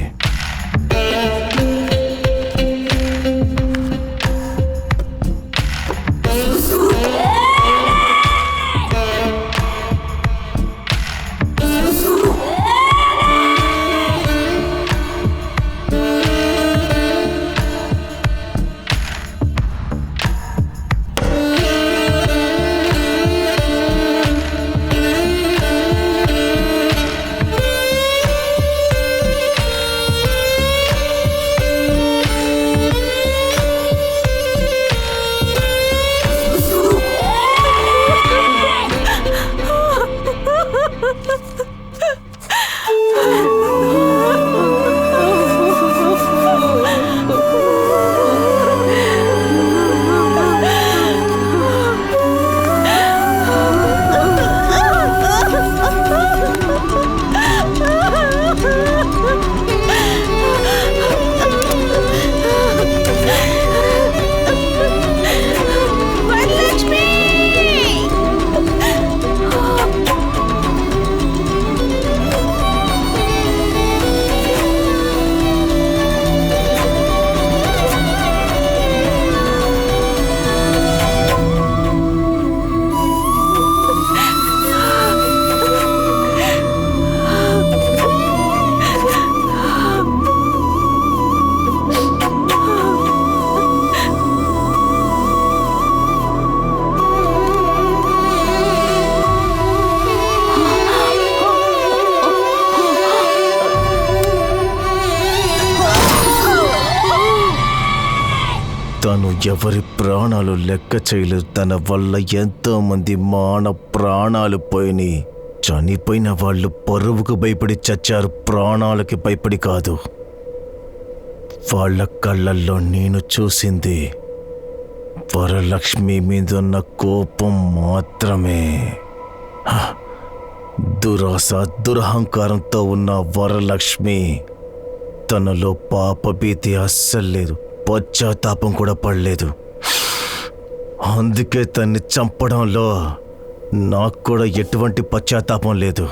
H: తను ఎవరి ప్రాణాలు లెక్క చేయలేదు. తన వల్ల ఎంతో మంది మాన ప్రాణాలు పోయినాయి. చనిపోయిన వాళ్ళు పరువుకు భయపడి చచ్చారు, ప్రాణాలకి భయపడి కాదు. వాళ్ళ కళ్ళల్లో నేను చూసింది వరలక్ష్మి మీదున్న కోపం మాత్రమే. దురాశ దురహంకారంతో ఉన్న వరలక్ష్మి తనలో పాపభీతి అస్సలు లేదు, పశ్చాత్తాపం కూడా పడలేదు. అందుకే తన్ని చంపడంలో నాకు కూడా ఎటువంటి పశ్చాత్తాపం లేదు.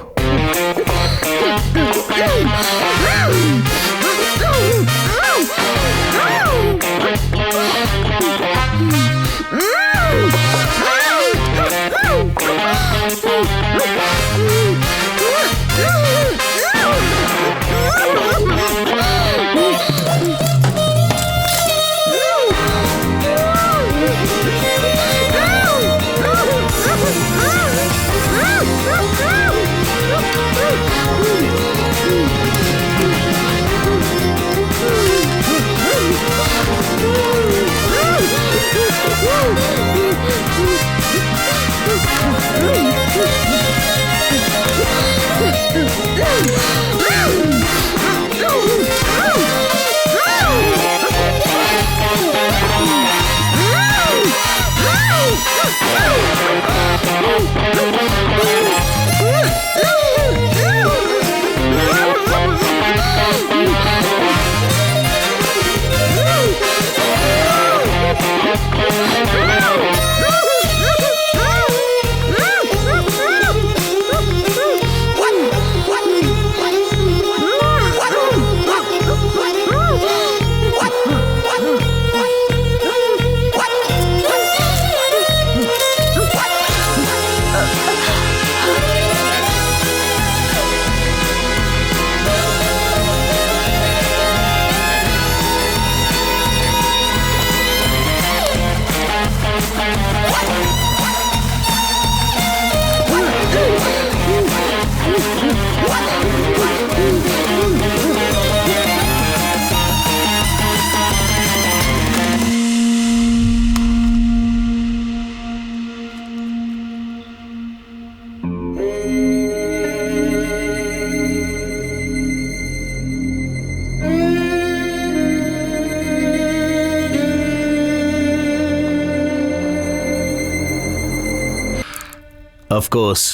H: అఫ్ కోర్స్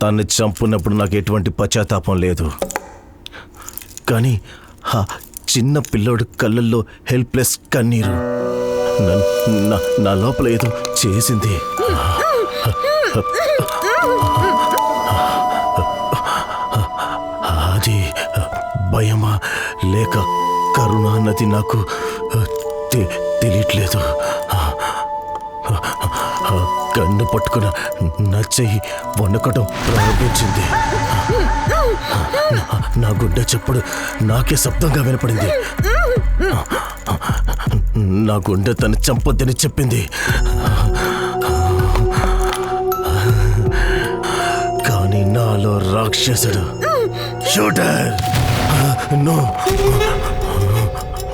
H: తన్ని చంపునప్పుడు నాకు ఎటువంటి పశ్చాత్తాపం లేదు. కానీ ఆ చిన్న పిల్లోడు కళ్ళల్లో హెల్ప్లెస్ కన్నీరు నా లోపల ఏదో చేసింది. అది భయమా లేక కరుణ అన్నది నాకు తెలియట్లేదు. కన్ను పట్టుకున్న నా చెయ్యి వణకటం ప్రారంభించింది. నా గుండె చప్పుడు నాకే శబ్దంగా వినపడింది. నా గుండె తను చంపొద్దని చెప్పింది. కానీ నాలో రాక్షసుడు షూటర్ నో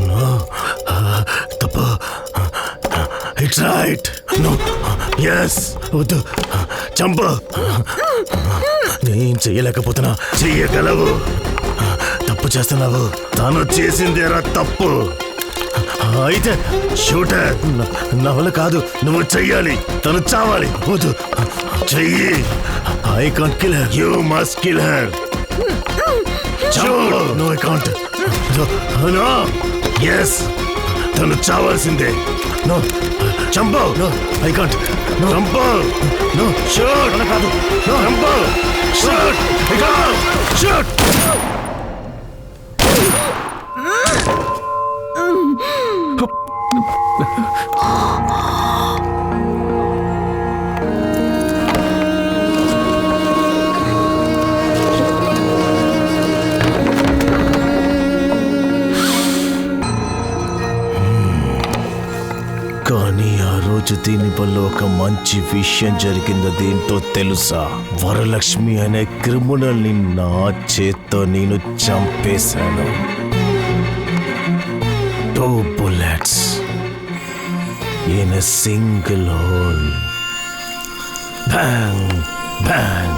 H: నో తప్ప ఇట్స్ రైట్ నో ఎస్ వద్దు చంప. నేను చెయ్యలేకపోతున్నా, చెయ్యగలవు. తప్పు చేస్తున్నావు, తను చేసిందేరా తప్పు. అయితే షూటర్ నా వల్ల కాదు, నువ్వు చెయ్యాలి. తను చావాలి. వద్దు చెయ్యి. I can't kill her, you must kill her. No I can't. No yes తను చావాల్సిందే. నో చంపో. No I can't. చంపో. నో షూట్ కాదు. నో చంపో. Shoot shoot. కానీ ఆ రోజు దీని వల్ల ఒక మంచి విషయం జరిగింది. ఏంటో తెలుసా? వరలక్ష్మి అనే క్రిమినల్ని నా చేత్తో నేను చంపేశాను. 2 bullets in a single hole. Bang, bang.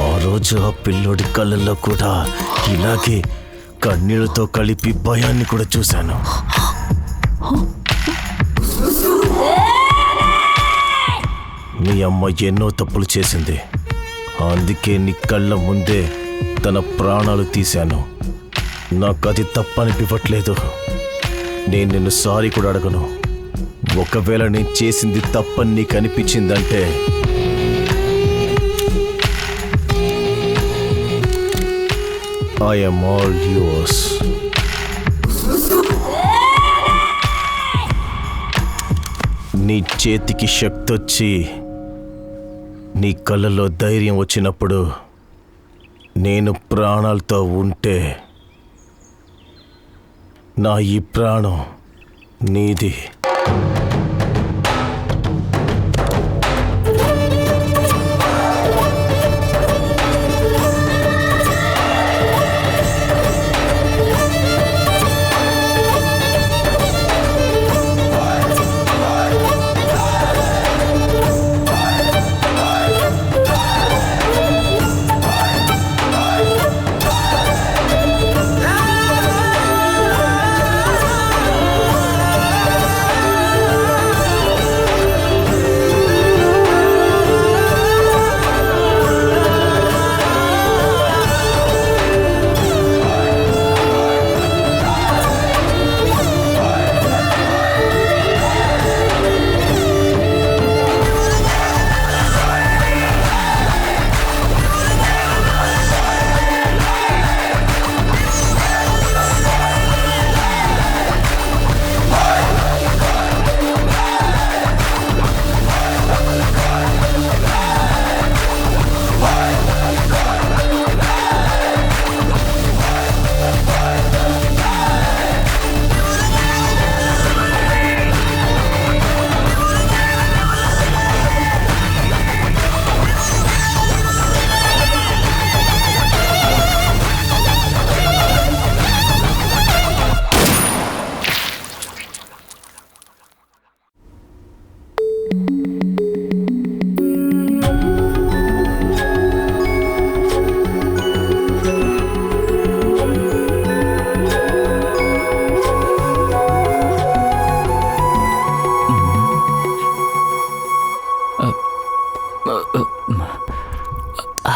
H: ఆ రోజు ఆ పిల్లోడి కళ్ళల్లో కూడా ఇలాగే కన్నీళ్లతో కలిపి భయాన్ని కూడా చూశాను. నీ అమ్మ ఎన్నో తప్పులు చేసింది, అందుకే నీ కళ్ళ ముందే తన ప్రాణాలు తీశాను. నాకు అది తప్పనిపివ్వట్లేదు. నేను నిన్ను సారీ కూడా అడగను. ఒకవేళ నేను చేసింది తప్పని నీకు అనిపించిందంటే I am all yours. నీ చేతికి శక్తి వచ్చి నీ కళ్ళలో ధైర్యం వచ్చినప్పుడు నేను ప్రాణాలతో ఉంటే నా ఈ ప్రాణం నీది.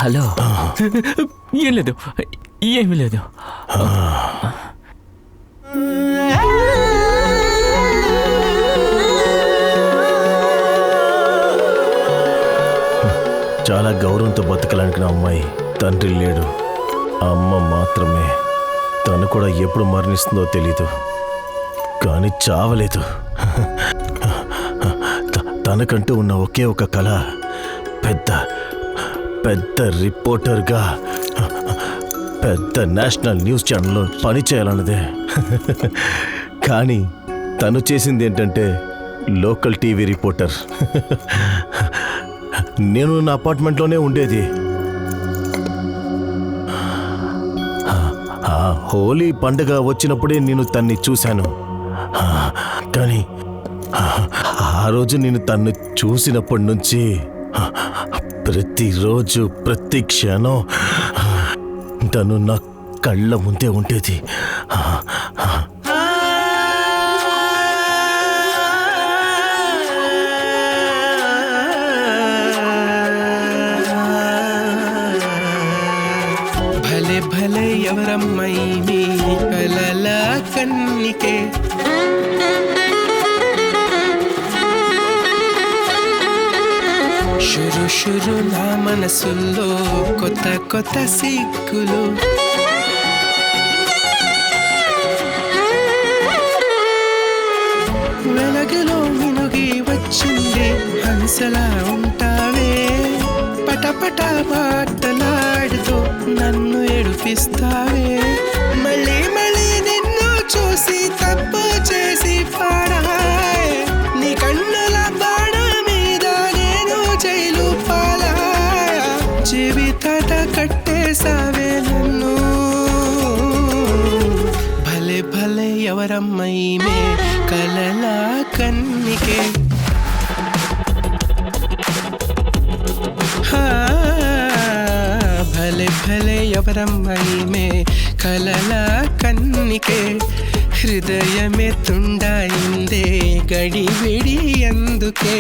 G: హలో. ఏం లేదు, ఏమీ లేదు.
H: చాలా గౌరవంతో బతకాలనుకున్న అమ్మాయి తండ్రి లేడు, అమ్మ మాత్రమే. తను కూడా ఎప్పుడు మరణిస్తుందో తెలీదు, కానీ చావలేదు. తనకంటూ ఉన్న ఒకే ఒక కళ పెద్ద పెద్ద రిపోర్టర్గా పెద్ద నేషనల్ న్యూస్ ఛానల్లో పనిచేయాలన్నదే. కానీ తను చేసింది ఏంటంటే లోకల్ టీవీ రిపోర్టర్. నేను నా అపార్ట్మెంట్లోనే ఉండేది. హోలీ పండుగ వచ్చినప్పుడే నేను తన్ని చూశాను. కానీ ఆ రోజు నేను తన్ను చూసినప్పటి నుంచి ప్రతిరోజు ప్రతి క్షణం తను నా కళ్ళ ముందే ఉండేది.
A: భలే భలే ఎవరమ్మాయి మీ కలల కన్నికే, షురు షురు నా మనసుల్లో కొత్త కొత్త సిగ్గులు. వెలగలో మినుగి వచ్చింది హంసలా ఉంటావే, పటపట మాటలాడుతూ నన్ను ఏడిపిస్తావే. మళ్ళీ మళ్ళీ నిన్ను చూసి తప్పు చేసి పాడాయే, నీ కన్నుల బాణ మీద నేను జైలు పాలాయా. జీవితాట కట్టేసావే నన్ను. భలే భలే ఎవరమ్మాయి మే కలల కన్నికే, భలే భలే ఎవరమ్మాయి మే కలల కన్నికే హృదయమే తుండాయిందే గడిబిడి అందుకే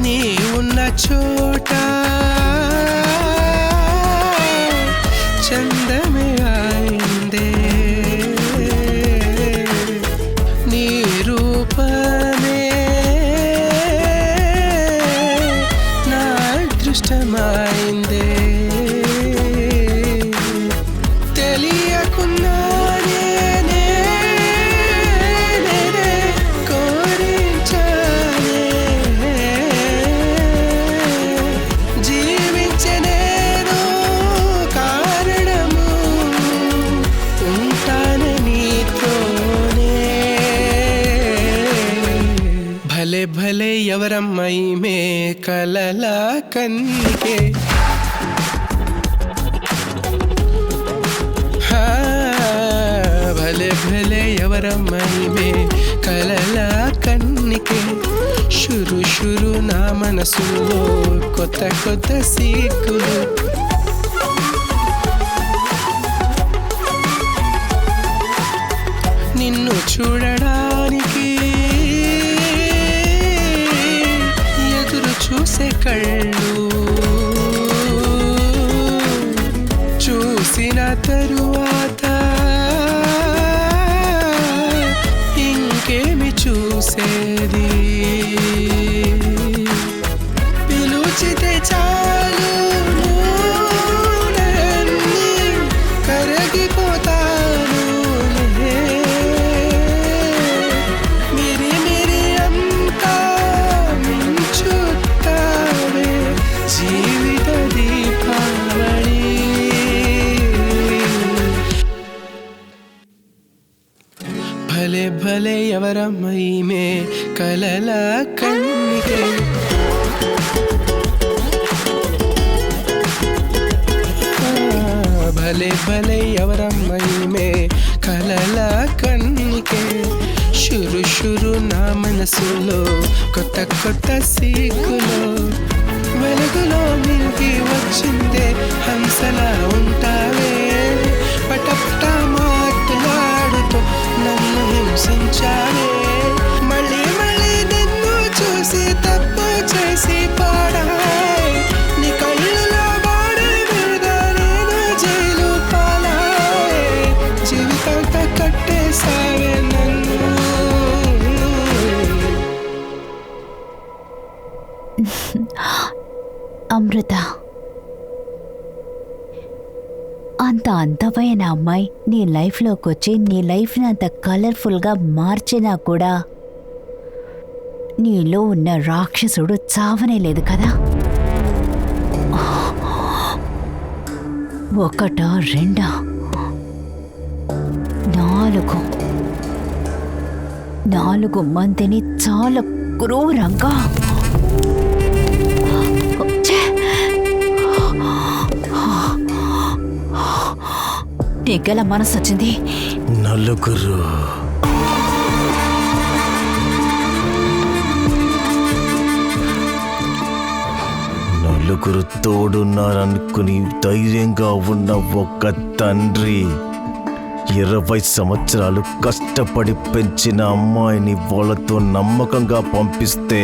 A: నీ ఉన్న చోట చందమే ఆయిందే నీ రూపమే నా అదృష్టమైందే తెలియకున్నానే కోరించానే జీవించనేదో కారణము ఉంటాను నీతోనే భలే భలే ఎవరమ్మాయి మే కలల కన్నికే భలే భలే ఎవరమ్మాయి మే కలల కన్నికే షురు షురు నా మనసులో కొత్త కొత్త సీకులు నిన్ను చూడడానికి ఎదురు చూసే కళ్ళు చూసిన తరువాత ఇంకేమి చూసేది పిలుచితే చాలు నన్ను కరగిపోతాను మిరి మిరి అంతా మించుతావే జీవిత దీపావళి భలే భలే ఎవరమ్మాయి మే కలల కన్నికే భలే భలే ఎవరమ్మాయి మే కలల కన్నికే షురు షురు నా మనసులో కొత్త కొత్త సీకులో వెలుగులో మిల్కి వచ్చిందే హంసలా ఉంటావే పటపట మాట్లాడుతూ నన్ను హింసించావే మళ్ళీ మళ్ళీ నిన్ను చూసి తప్పు చేసి పాడాయి నీ కళ్ళలో బాడి మీద నేను జైలు పాలాయి జీవితంతో కట్టేసావే నన్ను
B: అమృత, అంత అందమైన అమ్మాయి నీ లైఫ్లోకి వచ్చి నీ లైఫ్ని అంత కలర్ఫుల్గా మార్చినా కూడా నీలో ఉన్న రాక్షసుడు చావనే లేదు కదా. ఒకటా రెండా 4 మందిని చాలా క్రూరంగా నీకెలా మనసు వచ్చింది?
H: నలుగురు తోడున్నారనుకుని ధైర్యంగా ఉన్న ఒక తండ్రి 20 సంవత్సరాలు కష్టపడి పెంచిన అమ్మాయిని వాళ్ళతో నమ్మకంగా పంపిస్తే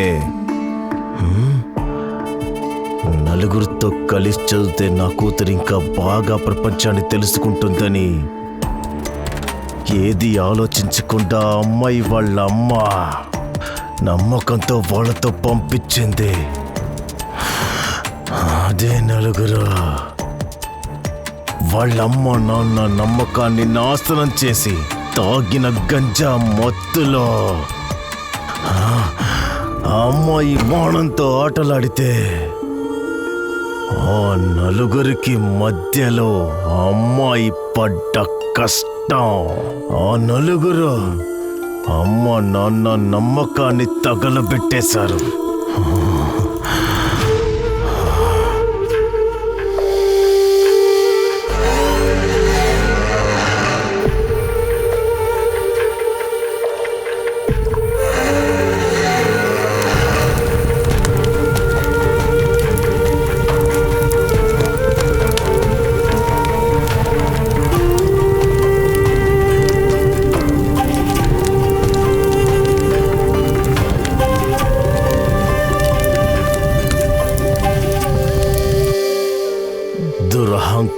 H: నలుగురితో కలిసి చదివితే నా కూతురు ఇంకా బాగా ప్రపంచాన్ని తెలుసుకుంటుందని ఏది ఆలోచించకుండా అమ్మాయి వాళ్ళ అమ్మ నమ్మకంతో వాళ్ళతో పంపించింది. అదే నలుగురు వాళ్ళమ్మ నాన్న నమ్మకాన్ని నాశనం చేసి తాగిన గంజా మత్తులో ఆ అమ్మాయి మానంతో ఆటలాడితే ఆ నలుగురికి మధ్యలో అమ్మాయి పడ్డ కష్టం, ఆ నలుగురు అమ్మ నాన్న నమ్మకాన్ని తగలబెట్టేశారు.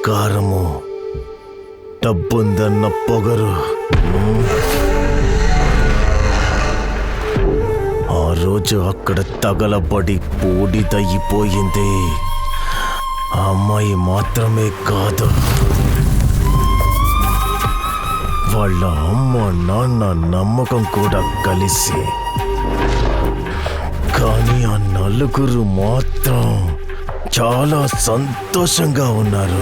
H: అహంకారము, డబ్బుందన్న పొగరు. ఆ రోజు అక్కడ తగలబడి బూడిదయ్యిపోయింది ఆ అమ్మాయి మాత్రమే కాదు, వాళ్ళ అమ్మ నాన్న నమ్మకం కూడా కలిసి. కానీ ఆ నలుగురు మాత్రం చాలా సంతోషంగా ఉన్నారు.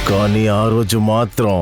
H: కానీ ఆ రోజు మాత్రం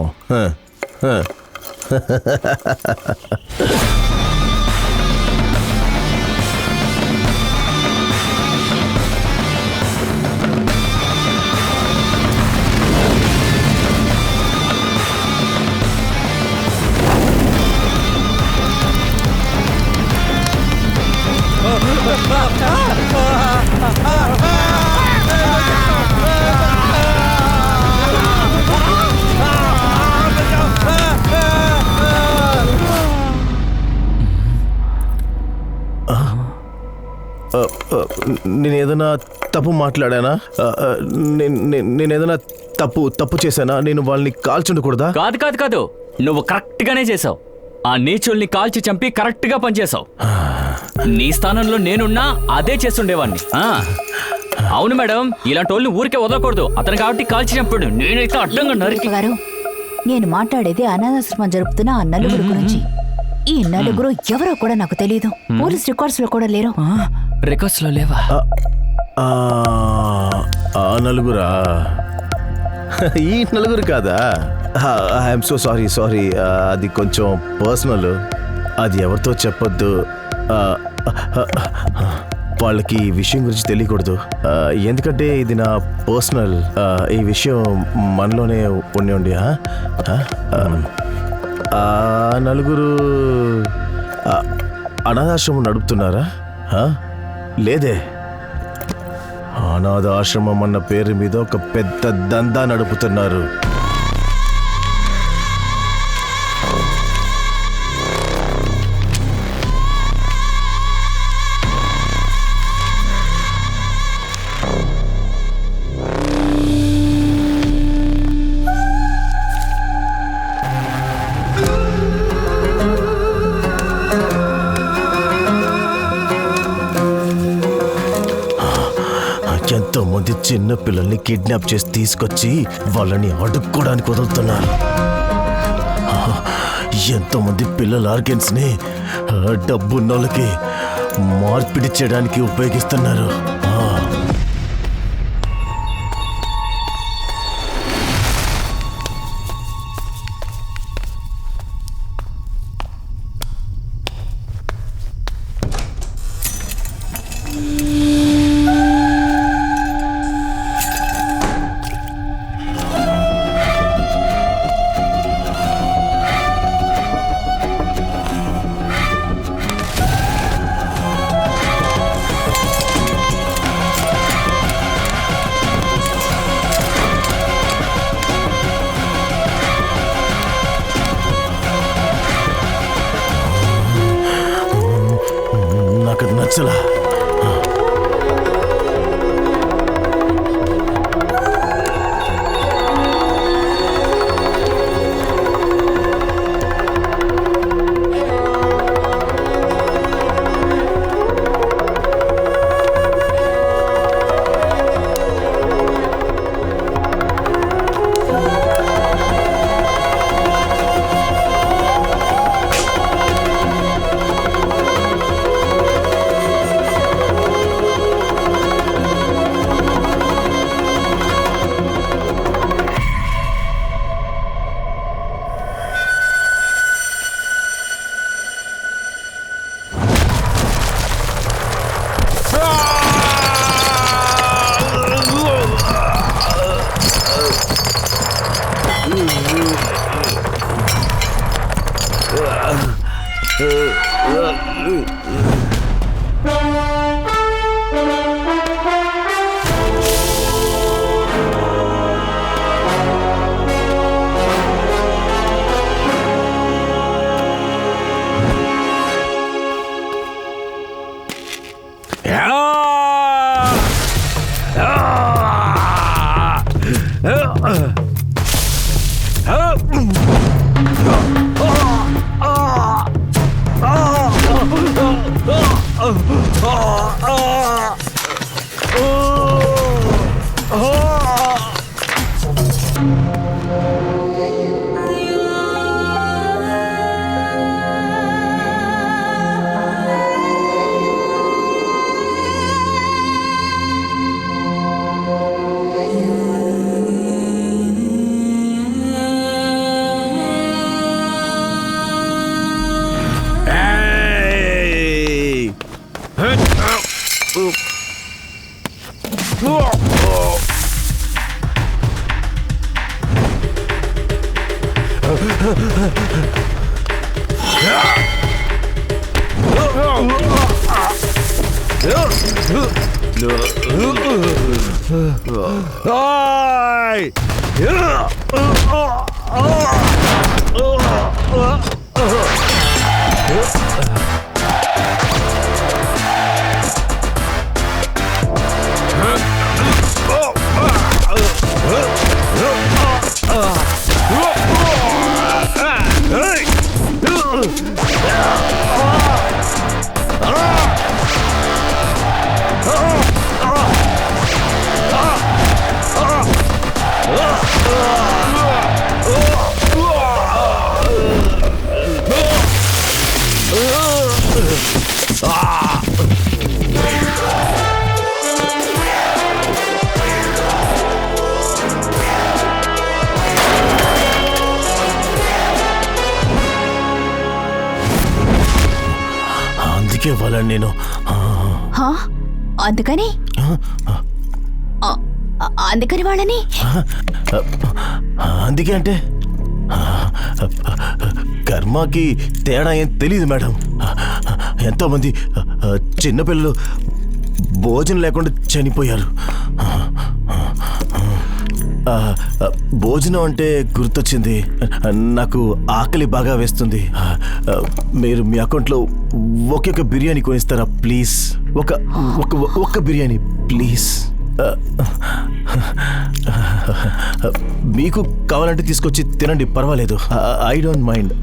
H: నేనేదైనా తప్పు మాట్లాడానా? నేనేదైనా తప్పు చేశానా? నేను వాళ్ళని కాల్చుండకూడదా?
G: కాదు కాదు కాదు, నువ్వు కరెక్ట్ గానే చేసావు. ఆ నీచుల్ని కాల్చి చంపి కరెక్ట్ గా పనిచేసావు. నీ స్థానంలో నేనున్నా అదే చేస్తుండేవాడిని. అవును మేడం, ఇలాంటి వాళ్ళని ఊరికే వదలకూడదు. అతను కాబట్టి కాల్చి చంపాడు, నేనైతే అడ్డంగా నరికి.
B: గారు, నేను మాట్లాడేది అనాథాశ్రమం జరుపుతున్న ఆ నలుగురు గురించి. ఈ నలుగురు ఎవరో కూడా నాకు తెలియదు. పోలీస్ రికార్డ్స్ లో కూడా లేరు.
G: రికార్డ్స్ లో లేవా?
H: ఆ నలుగురా? ఈ నలుగురు కాదా? I'm so sorry. అది కొంచెం పర్సనల్, అది ఎవరితో చెప్పొద్దు. వాళ్ళకి ఈ విషయం గురించి తెలియకూడదు, ఎందుకంటే ఇది నా పర్సనల్. ఈ విషయం మనలోనే ఉండి. ఆ నలుగురు అనాథాశ్రమం నడుపుతున్నారా? లేదే, అనాథాశ్రమం అన్న పేరు మీద ఒక పెద్ద దందా నడుపుతున్నారు. ఎంతో మంది చిన్న పిల్లల్ని కిడ్నాప్ చేసి తీసుకొచ్చి వాళ్ళని అడుక్కోవడానికి వదులుతున్నారు. ఎంతో మంది పిల్లల ఆర్గన్స్ ని డబ్బున్నోళ్ళకి మార్పిడి చేయడానికి ఉపయోగిస్తున్నారు. నాకు అది నచ్చలా. అందుకే వాళ్ళని నేను
B: హా? అందుకని అందుకని వాళ్ళని
H: అందుకే అంటే కర్మకి తేడా ఏం తెలియదు మేడం. ఎంతోమంది చిన్నపిల్లలు భోజనం లేకుండా చనిపోయారు. భోజనం అంటే గుర్తొచ్చింది, నాకు ఆకలి బాగా వేస్తుంది. మీరు మీ అకౌంట్లో ఒక్కొక్క బిర్యానీ కొనిస్తారా ప్లీజ్? ఒక్క బిర్యానీ ప్లీజ్. మీకు కావాలంటే తీసుకొచ్చి తినండి, పర్వాలేదు. I don't mind.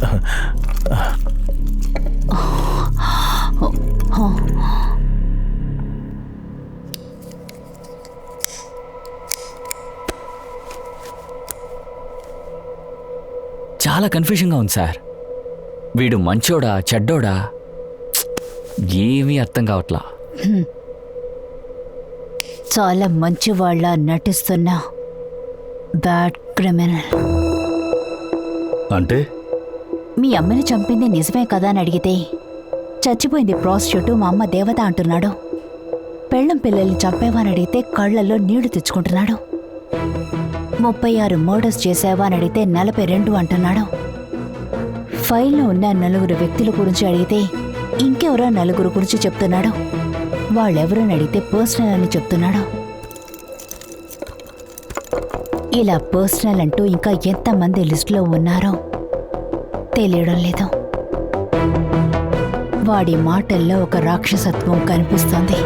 G: చాలా కన్ఫ్యూజన్గా ఉంది సార్. వీడు మంచోడా చెడ్డోడా ఏమీ అర్థం కావట్లా.
B: చాలా మంచివాళ్ళ నటిస్తున్న బ్యాడ్ క్రిమినల్.
D: అంటే
B: మీ అమ్మని చంపింది నిజమే కదా అని అడిగితే చచ్చిపోయింది ప్రాస్టిట్యూట్, మా అమ్మ దేవత అంటున్నాడు. పెళ్ళం పిల్లల్ని చంపేవని అడిగితే కళ్ళల్లో నీళ్లు తెచ్చుకుంటున్నాడు. 36 మర్డర్స్ చేసావా అని అడిగితే 42 అంటున్నాడు. ఫైల్లో ఉన్న 4 వ్యక్తుల గురించి అడిగితే ఇంకెవరో 4 గురించి చెప్తున్నాడు. వాళ్ళెవరని అడిగితే పర్సనల్ అని చెప్తున్నాడు. ఇలా పర్సనల్ అంటూ ఇంకా ఎంతమంది లిస్టులో ఉన్నారో తెలియడం లేదు. వాడి మాటల్లో ఒక రాక్షసత్వం కనిపిస్తోంది.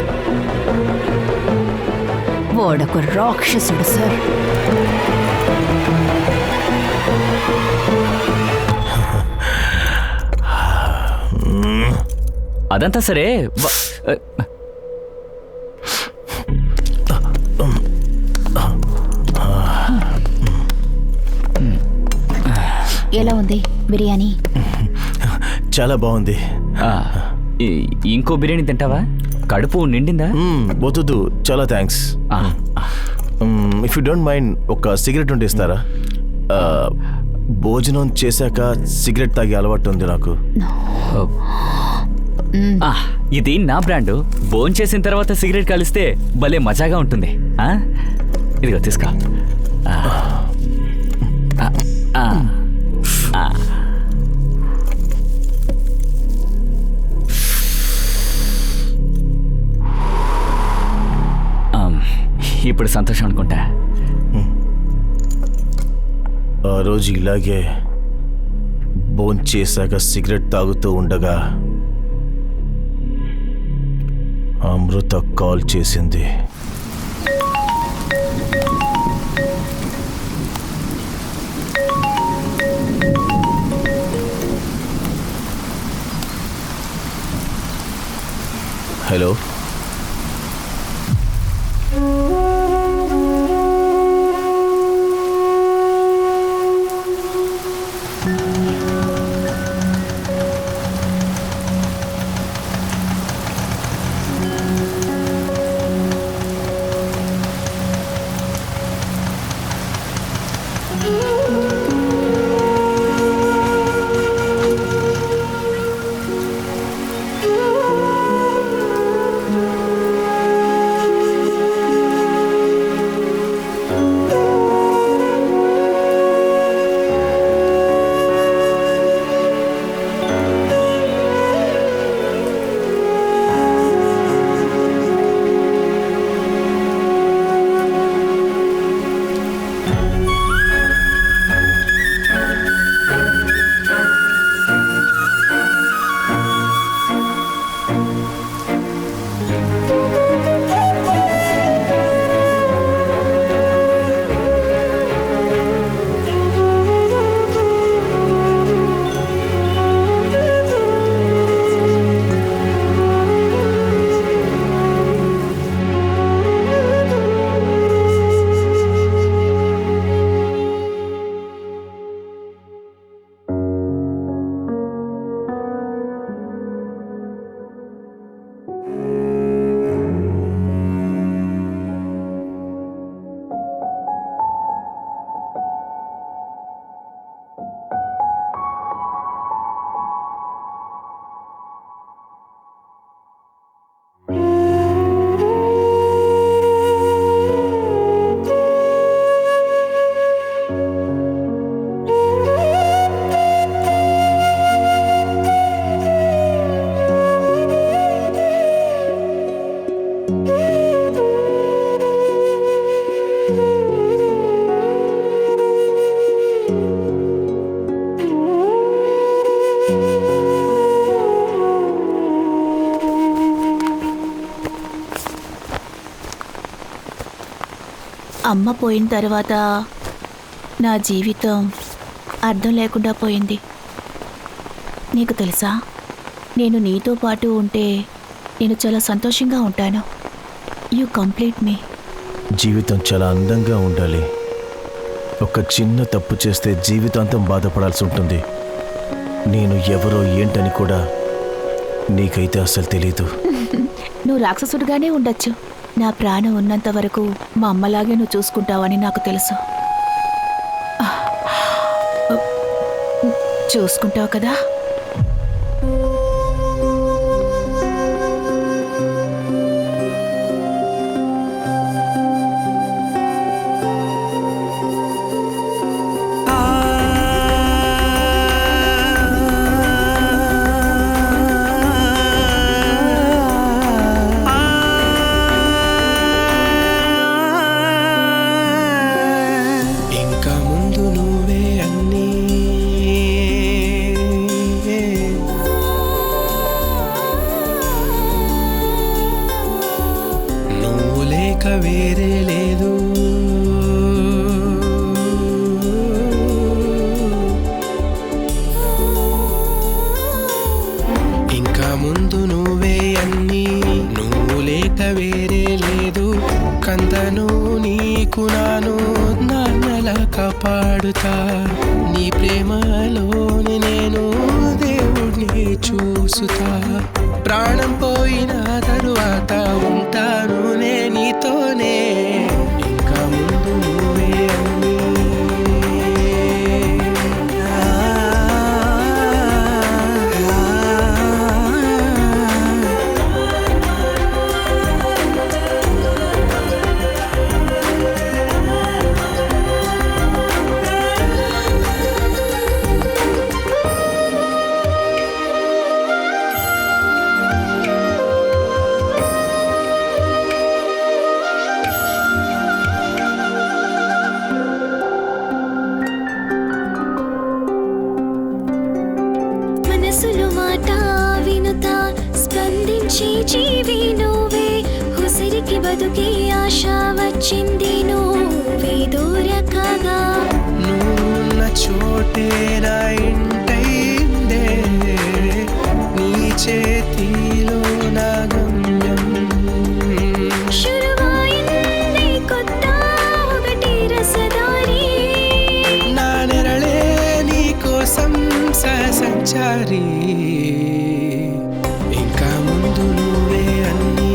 B: వాడొక రాక్షసుడు సార్.
G: అదంతా సరే,
B: ఎలా ఉంది బిర్యానీ?
H: చాలా బాగుంది.
G: ఇంకో బిర్యానీ తింటావా? కడుపు నిండిందా?
H: వద్దు, చాలా thanks. If you don't mind ఒక సిగరెట్ ఉంటే ఇస్తారా? భోజనం చేశాక సిగరెట్ తాగే అలవాటు ఉంది నాకు.
G: ఇది నా బ్రాండు. భోజనం చేసిన తర్వాత సిగరెట్ కాలిస్తే భలే మజాగా ఉంటుంది. ఇదిగో తీసుకో. ఇప్పుడు సంతోషం అనుకుంటా.
H: ఆ రోజు ఇలాగే భోంచేశాక సిగరెట్ తాగుతూ ఉండగా అమృత కాల్ చేసింది. హలో,
F: అమ్మ పోయిన తర్వాత నా జీవితం అర్థం లేకుండా పోయింది. నీకు తెలుసా, నేను నీతో పాటు ఉంటే నేను చాలా సంతోషంగా ఉంటాను. యు కంప్లీట్ మీ.
H: జీవితం చాలా అందంగా ఉండాలి. ఒక చిన్న తప్పు చేస్తే జీవితాంతం బాధపడాల్సి ఉంటుంది. నేను ఎవరో ఏంటని కూడా నీకైతే అస్సలు తెలీదు.
F: నువ్వు రాక్షసుడిగానే ఉండొచ్చు. నా ప్రాణం ఉన్నంత వరకు మా అమ్మలాగే నువ్వు చూసుకుంటావని నాకు తెలుసు. చూసుకుంటావు కదా?
A: ఇంకా ముందు నువ్వే అన్నీ, నువ్వు లేక వేరే లేదు. ఇంకా ముందు నువ్వే అన్నీ, నువ్వు లేక వేరే లేదు. కందను నీకు నాను నాన్నలా కాపాడుతా. నీ ప్రేమలోని నేను దేవుణ్ణి చూసుతా. ప్రాణం పోయిన తరువాత ఉంటాను నే నీతోనే. ఇంకా ముందు నువ్వే అన్నీ.
I: మంచి జీవి నువ్వే, ఉసిరికి బతుకే ఆశ వచ్చింది నువ్వే దూరకగా.
A: నువ్వున్న చోటే నా ఇంటైందే, నీ చేతిలో నా గమ్యం.
I: శురువాయింది కొత్త ఒకటి రసదారి,
A: నా నెరళే నీ కోసం సహసంచారి. ఇంకా ముందు నువ్వే అన్నీ.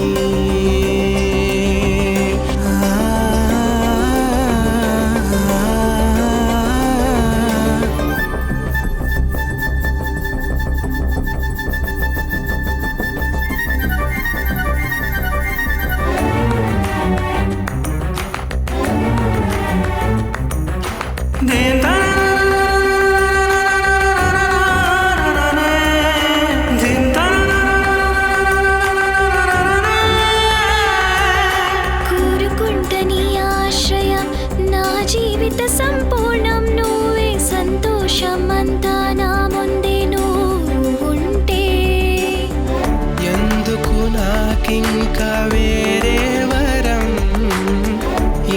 I: కోరుకుంట నీ ఆశ్రయం, నా జీవిత సంపూర్ణం నువ్వే, సంతోషం అంతా నా ముందే నువ్వు ఉంటే.
A: ఎందుకు నాకింకా వేరే వరం,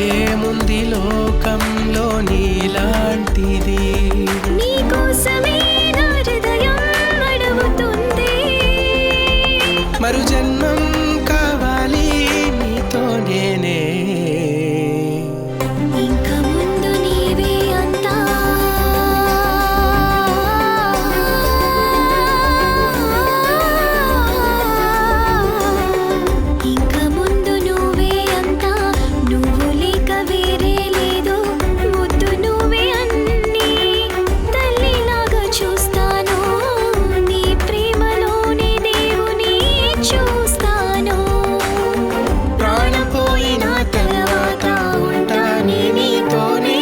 A: ఏముంది లోకంలో నీలాంటిది.
I: నీకోసమే నా హృదయం అడుగుతుంది,
A: మరు జన్మం కావాలి నీతో నేనే.
I: ఇంక ముందు నీవే అంతా. ఇంక ముందు నువ్వే అంతా, నువ్వు లేక వేరే లేదు, ముద్దు నువ్వే అన్నీ. తల్లిలాగా చూస్తాను, నీ ప్రేమలోనే దేవుని చూస్తాను. ప్రాణం పోయిన తర్వాత ఉంటానే నీతోనే.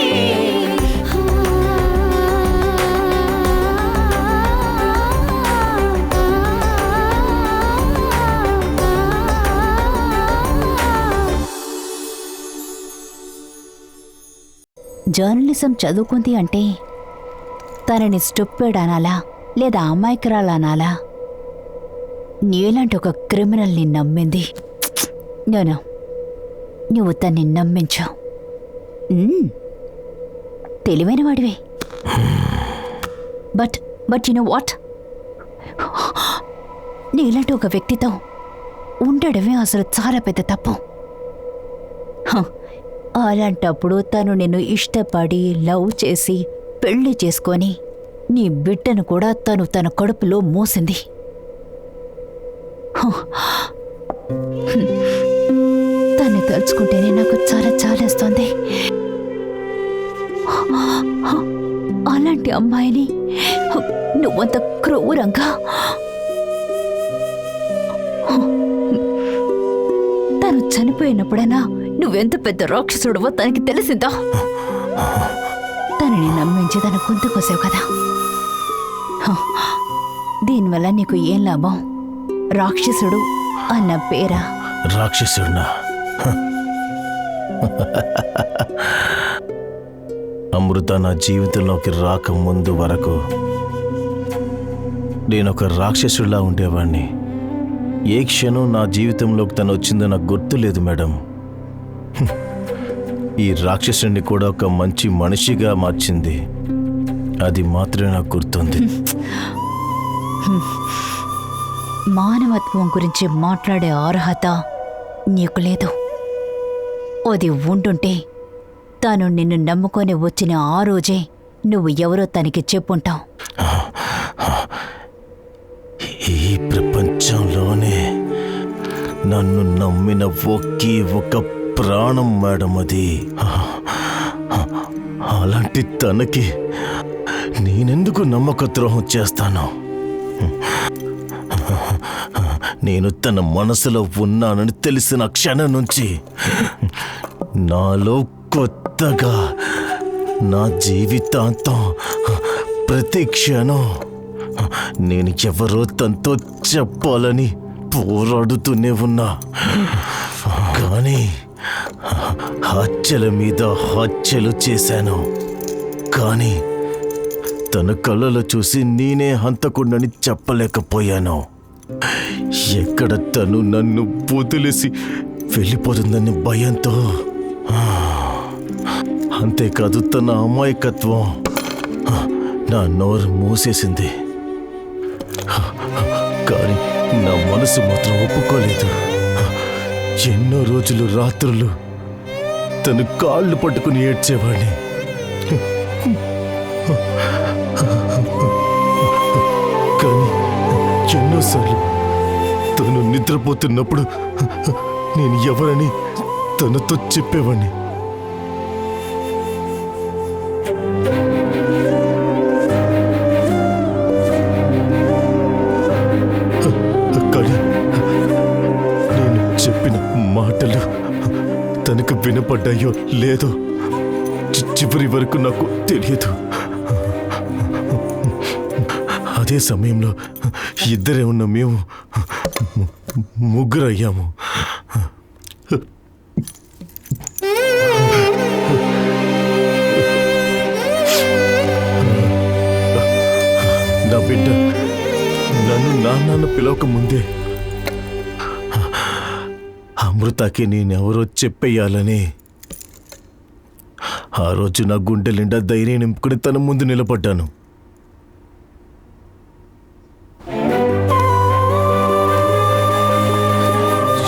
B: జర్నలిజం చదువుకుంది అంటే తనని స్టూపిడ్ అనాలా లేదా అమాయకురాలనాలా? నీలాంటి ఒక క్రిమినల్ని నమ్మింది. నో, నువ్వు తన్ని నమ్మించావు. తెలివైన వాడివే. బట్ యు నో వాట్, నీలాంటి ఒక వ్యక్తితో ఉండడమే అసలు చాలా పెద్ద తప్పు. అలాంటప్పుడు తను నిన్ను ఇష్టపడి లవ్ చేసి పెళ్లి చేసుకొని నీ బిడ్డను కూడా తన కడుపులో మోసింది. తన్ని తలుచుకుంటేనే నాకు చాలా చాలేస్తోంది. అలాంటి అమ్మాయిని నువ్వంత క్రూరంగా, తను చనిపోయినప్పుడైనా నువ్వెంత పెద్ద రాక్షసుడవో తనకి తెలిసిందా? తనని నమ్మించి తన గొంతు కోసావు కదా. దీనివల్ల నీకు ఏం లాభం? రాక్షసుడు అన్న పేరా?
H: రాక్షసుడినా? అమృత నా జీవితంలోకి రాకముందు వరకు నేనొక రాక్షసుడిలా ఉండేవాడిని. ఏ క్షణం నా జీవితంలోకి తను వచ్చిందో నాకు గుర్తు లేదు మేడం. ఈ రాక్షసుడిని కూడా ఒక మంచి మనిషిగా మార్చింది, అది మాత్రమే నాకు గుర్తుంది.
B: మానవత్వం గురించి మాట్లాడే అర్హత నీకు లేదు. అది ఉంటుంటే తాను నిన్ను నమ్ముకొని వచ్చిన ఆ రోజే నువ్వు ఎవరో తనకి చెప్పుంటావు.
H: ఈ ప్రపంచంలోనే నన్ను నమ్మిన ఒకే ఒక ప్రాణం మేడం అది. అలాంటి తనకి నేనెందుకు నమ్మక ద్రోహం చేస్తాను? నేను తన మనసులో ఉన్నానని తెలిసిన క్షణం నుంచి నాలో కొత్తగా నా జీవితాంతం ప్రతి క్షణం నేను ఎవరో తనతో చెప్పాలని పోరాడుతూనే ఉన్నా. కానీ హత్యల మీద హత్యలు చేశాను. కానీ తన కళ్ళలో చూసి నేనే హంతకుండని చెప్పలేకపోయాను. ఎక్కడ తను నన్ను వదిలేసి వెళ్ళిపోతుందని భయంతో, అంతేకాదు తన అమాయకత్వం నా నోరు మూసేసింది. కానీ నా మనసు మాత్రం ఒప్పుకోలేదు. ఎన్నో రోజులు రాత్రులు తను కాళ్ళు పట్టుకుని ఏడ్చేవాడిని. కానీ ఎన్నోసార్లు తను నిద్రపోతున్నప్పుడు నేను ఎవరని తనతో చెప్పేవాడిని. కానీ నేను చెప్పిన మాటలు తనకు వినపడ్డాయో లేదో చివరి వరకు నాకు తెలియదు. అదే సమయంలో ఇద్దరే ఉన్న మేము ముగ్గురు అయ్యాము. నా బిడ్డ నన్ను నాన్న పిలవక ముందే అమృతకి నేనెవరో చెప్పేయాలని ఆ రోజు నా గుండె నిండా ధైర్యం నింపుకుని తన ముందు నిలబడ్డాను.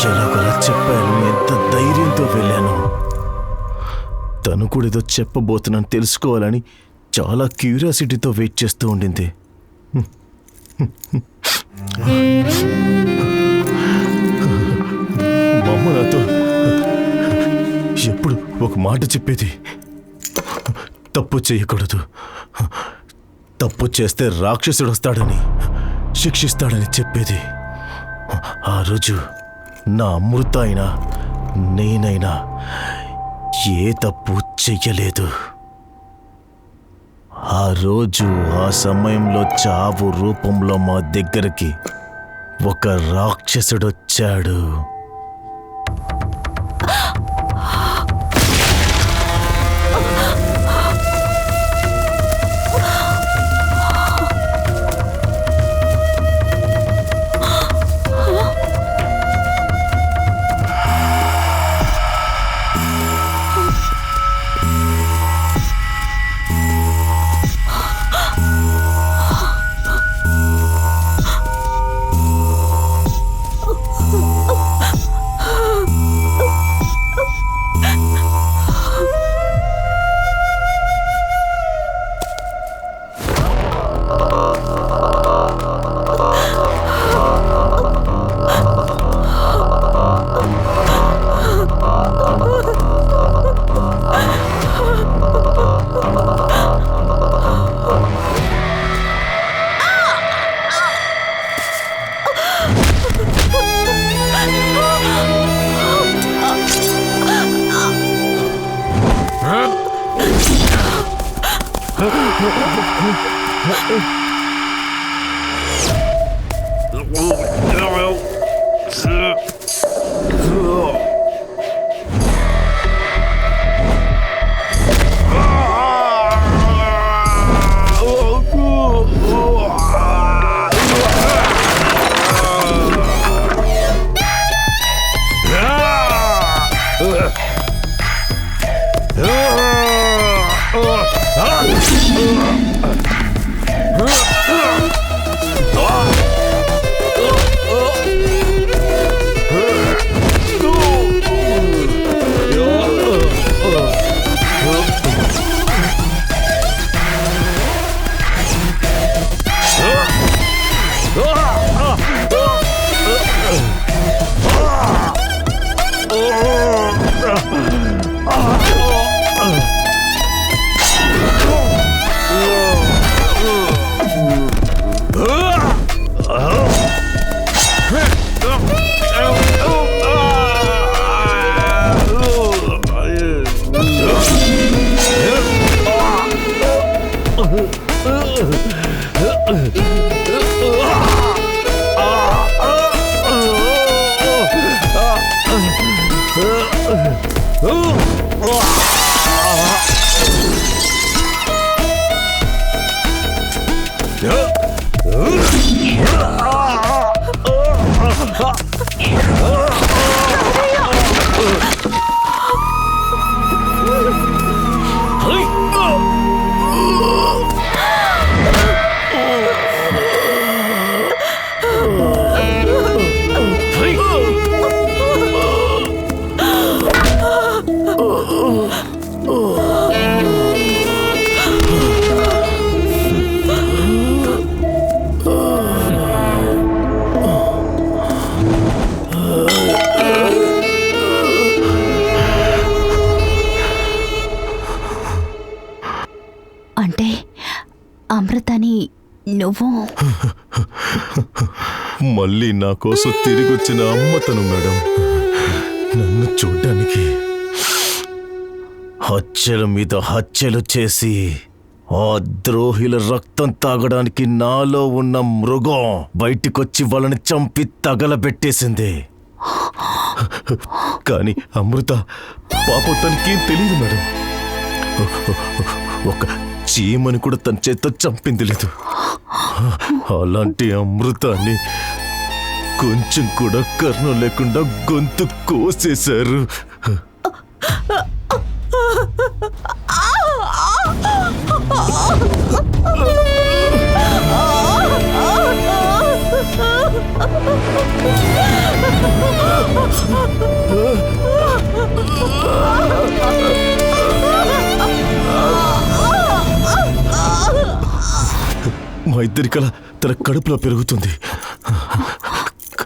H: ఎలాగోలా చెప్పాలని ఎంత ధైర్యంతో వెళ్ళాను. తను కూడా ఏదో చెప్పబోతున్నాను తెలుసుకోవాలని చాలా క్యూరియాసిటీతో వెయిట్ చేస్తూ ఉండింది. మా అమ్మ నాతో ఎప్పుడు ఒక మాట చెప్పేది, తప్పు చేయకూడదు, తప్పు చేస్తే రాక్షసుడు వస్తాడని, శిక్షిస్తాడని చెప్పేది. ఆ రోజు నా అమృత అయినా నేనైనా ఏ తప్పు చెయ్యలేదు. ఆ రోజు ఆ సమయంలో చావు రూపంలో మా దగ్గరికి ఒక రాక్షసుడు వచ్చాడు.
B: అంటే అమృతని నువ్వు
H: మళ్ళీ నా కోసం తిరిగి వచ్చిన అమ్మతను మేడం. నన్ను చూడ్డానికి హత్యల మీద హత్యలు చేసి ఆ ద్రోహిల రక్తం తాగడానికి నాలో ఉన్న మృగం బయటికొచ్చి వాళ్ళని చంపి తగలబెట్టేసింది. కానీ అమృత పాపం తనకేం తెలియదు మేడం. ఒక చీమని కూడా తన చేత్తో చంపింది లేదు. అలాంటి అమృతాన్ని కొంచెం కూడా కర్ణం లేకుండా గొంతు కోసేశారు. మా ఇద్దరి కళ తన కడుపులో పెరుగుతుంది.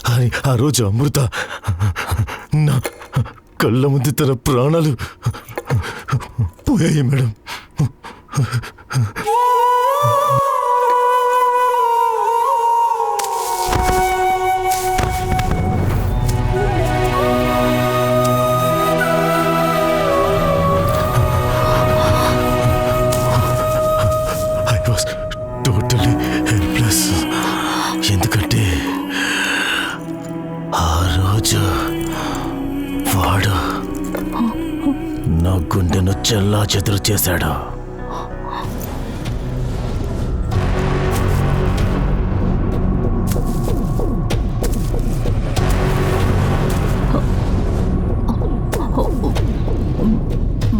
H: కానీ ఆ రోజు అమృత నా కళ్ళ ముందు తన ప్రాణాలు పోయాయి మేడం. Totally helpless. ఎందుకంటే ఆ రోజు వాడు నా గుండెను చెల్లాచెదురు చేశాడు.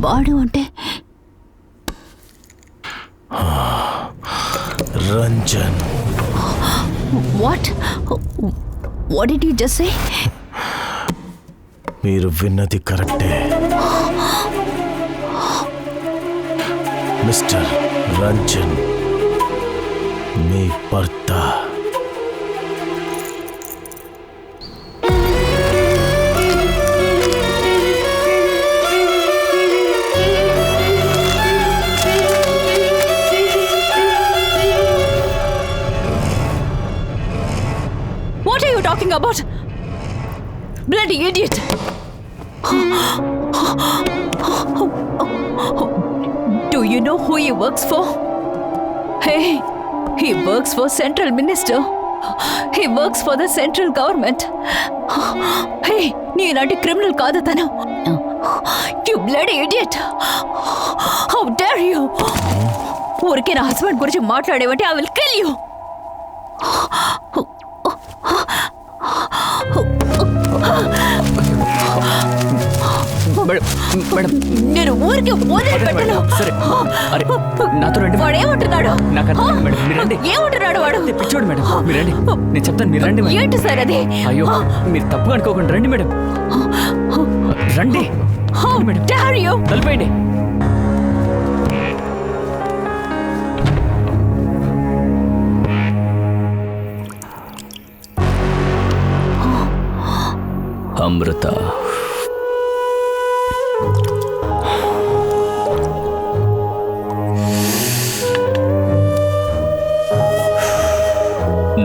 B: వాడు అంటే
H: Ranjan.
B: What did you just say?
H: మీరు విన్నది కరెక్టే. మిస్టర్ రంజన్ మీ భర్త.
B: What are you talking about? Bloody idiot! Do you know who he works for? Hey, he works for Central Minister. He works for the central government. Hey, నీలాంటి criminal కాదు తను. You bloody idiot! How dare you! ఊరికే నా husband గురించి మాట్లాడేవంటే I will kill you.
G: Madam
B: నేను ఊరికి వదిలిపెట్టను.
G: సరే అరే నాతో రండి.
B: వాడు ఏమంటున్నాడు?
G: నాకు అర్థం మేడం, మీరు రండి.
B: ఏమంటున్నాడు వాడు?
G: పిచ్చోడు మేడం, మీరు రండి. నేను చెప్తాను, మీరు రండి మేడం.
B: ఏంటి సార్ అది?
G: అయ్యో మీరు తప్పుగా అనుకోకండి, రండి మేడం. రండి మేడం.
B: Dare you?
G: తలిపేయండి. Amrita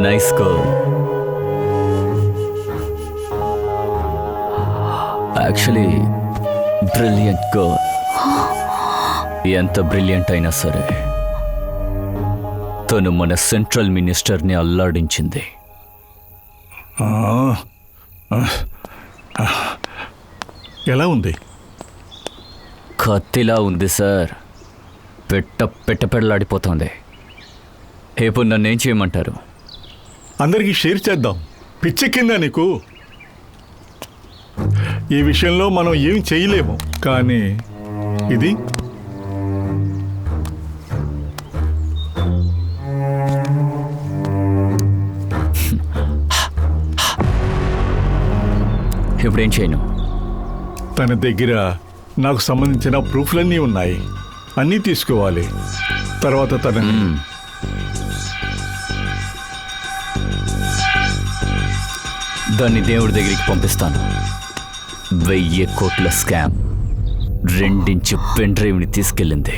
G: nice girl. Actually brilliant girl. ఎంత బ్రిలియంట్ అయినా సరే తను మన సెంట్రల్ మినిస్టర్ని అల్లాడించింది.
E: ఎలా ఉంది?
G: కత్తిలా ఉంది సార్. పెట్టపెడలాడిపోతుంది. ఇప్పుడు నన్ను ఏం చేయమంటారు?
E: అందరికీ షేర్ చేద్దాం. పిచ్చెక్కిందా నీకు? ఈ విషయంలో మనం ఏం చేయలేము. కానీ ఇది
G: ఇప్పుడేం చేయను?
E: తన దగ్గర నాకు సంబంధించిన ప్రూఫ్లన్నీ ఉన్నాయి. అన్నీ తీసుకోవాలి. తర్వాత తనని
G: దాన్ని దేవుడి దగ్గరికి పంపిస్తాను. 1000 కోట్ల స్కామ్ 2 ఇంచు పెన్ డ్రైవ్ని తీసుకెళ్ళింది.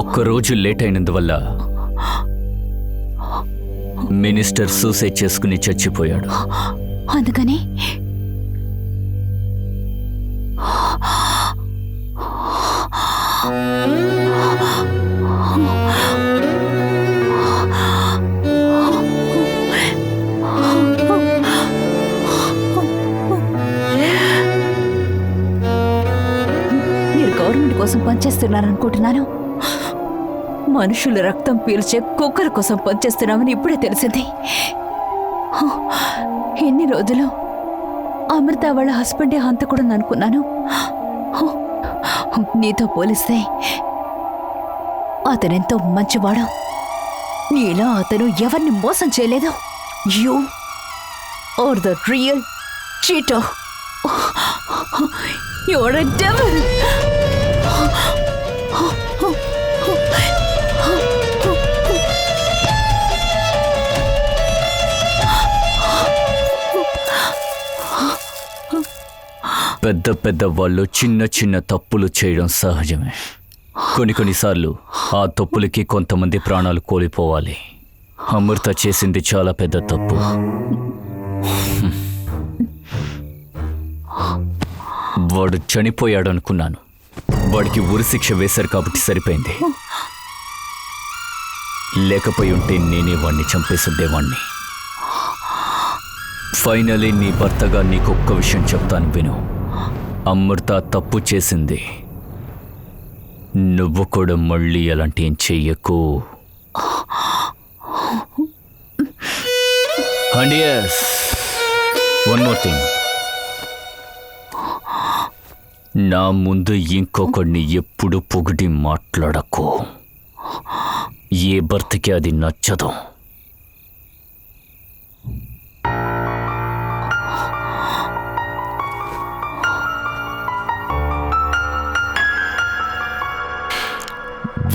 G: ఒక్కరోజు లేట్ అయినందువల్ల మినిస్టర్ సూసైడ్ చేసుకుని చచ్చిపోయాడు.
B: అందుకని మీరు గవర్నమెంట్ కోసం పనిచేస్తున్నారనుకుంటున్నాను. మనుషుల రక్తం పీల్చే కుక్కల కోసం పనిచేస్తున్నామని ఇప్పుడే తెలిసింది. ఎన్ని రోజులు అమృత వాళ్ళ హస్బెండే హంతకుడని అనుకున్నాను. నీతో పోలిస్తే అతనెంతో మంచివాడు. నీలా అతను ఎవరిని మోసం చేయలేదు. You are the real cheater. You are a devil.
G: పెద్ద పెద్ద వాళ్ళు చిన్న చిన్న తప్పులు చేయడం సహజమే. కొన్నిసార్లు ఆ తప్పులకి కొంతమంది ప్రాణాలు కోల్పోవాలి. అమృత చేసింది చాలా పెద్ద తప్పు. వాడు చనిపోయాడు అనుకున్నాను. వాడికి ఉరిశిక్ష వేశారు కాబట్టి సరిపోయింది. లేకపోయి ఉంటే నేనే వాణ్ణి చంపేసుండేవాణ్ణి. ఫైనలీ నీ భర్తగా నీకొక్క విషయం చెప్తాను విను. అమృత తప్పు చేసింది. నువ్వు కూడా మళ్ళీ అలాంటి ఏం చెయ్యకు. And yes, one more thing. నా ముందు ఇంకొకడిని ఎప్పుడు పొగిడి మాట్లాడకు. ఏ భర్తకి అది నచ్చదు.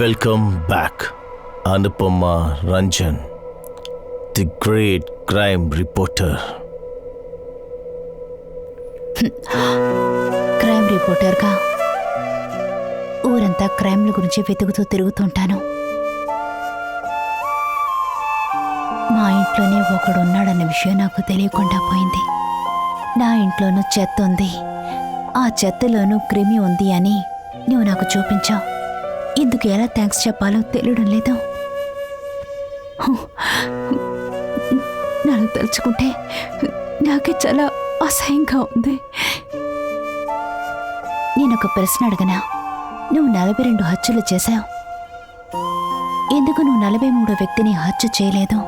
H: Welcome back, Anupama Ranjan, the great crime reporter.
B: Crime రిపోర్టర్గా ఊరంతా క్రైమ్ల గురించి వెతుకుతూ తిరుగుతుంటాను. మా ఇంట్లోనే ఒకడున్నాడన్న విషయం నాకు తెలియకుండా పోయింది. నా ఇంట్లోనూ చెత్త ఉంది, ఆ చెత్తలోనూ క్రిమి ఉంది అని నువ్వు నాకు చూపించావు. ఇందుకు ఎలా థ్యాంక్స్ చెప్పాలో తెలియడం లేదు. నన్ను తలుచుకుంటే నాకే చాలా అసహ్యంగా ఉంది. నేనొక ప్రశ్న అడగనా? నువ్వు 42 హత్యలు చేశావు. ఎందుకు నువ్వు 43వ వ్యక్తిని హత్య చేయలేదు?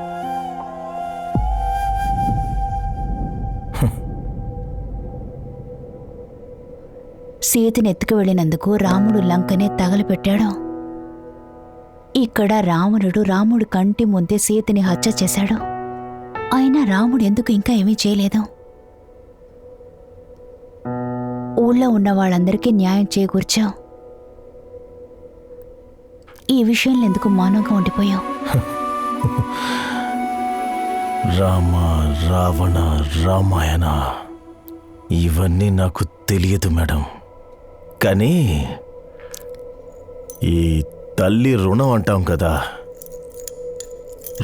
B: సీతని ఎత్తుకు వెళ్ళినందుకు రాముడు లంకనే తగలపెట్టాడు. ఇక్కడ రాముడి కంటి ముందే సీతని హత్య చేశాడు. అయినా రాముడు ఎందుకు ఇంకా ఏమీ చేయలేదు? ఊళ్ళో ఉన్న వాళ్ళందరికీ న్యాయం చేకూర్చావు. ఈ విషయంలో ఎందుకు మౌనంగా ఉండిపోయావు?
H: రామ, రావణ, రామాయణ ఇవన్నీ నాకు తెలియదు మేడం. కానీ ఈ తల్లి రుణం అంటాం కదా.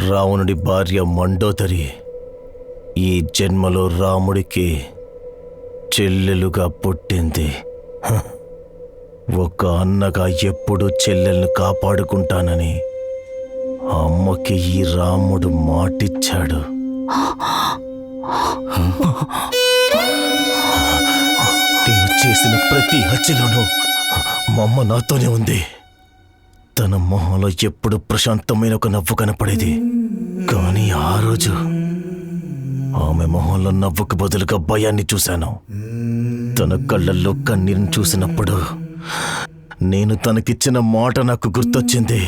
H: రావణుడి భార్య మండోదరి ఈ జన్మలో రాముడికి చెల్లెలుగా పుట్టింది. ఒక అన్నగా ఎప్పుడూ చెల్లెల్ని కాపాడుకుంటానని అమ్మకి ఈ రాముడు మాటిచ్చాడు. నేను చేసిన ప్రతి హత్యలోనూ మా అమ్మ నాతోనే ఉంది. తన మొహంలో ఎప్పుడు ప్రశాంతమైన ఒక నవ్వు కనపడేది. కానీ ఆ రోజు ఆమె మొహంలో నవ్వుకు బదులుగా భయాన్ని చూశాను. తన కళ్ళల్లో కన్నీరుని చూసినప్పుడు నేను తనకిచ్చిన మాట నాకు గుర్తొచ్చింది.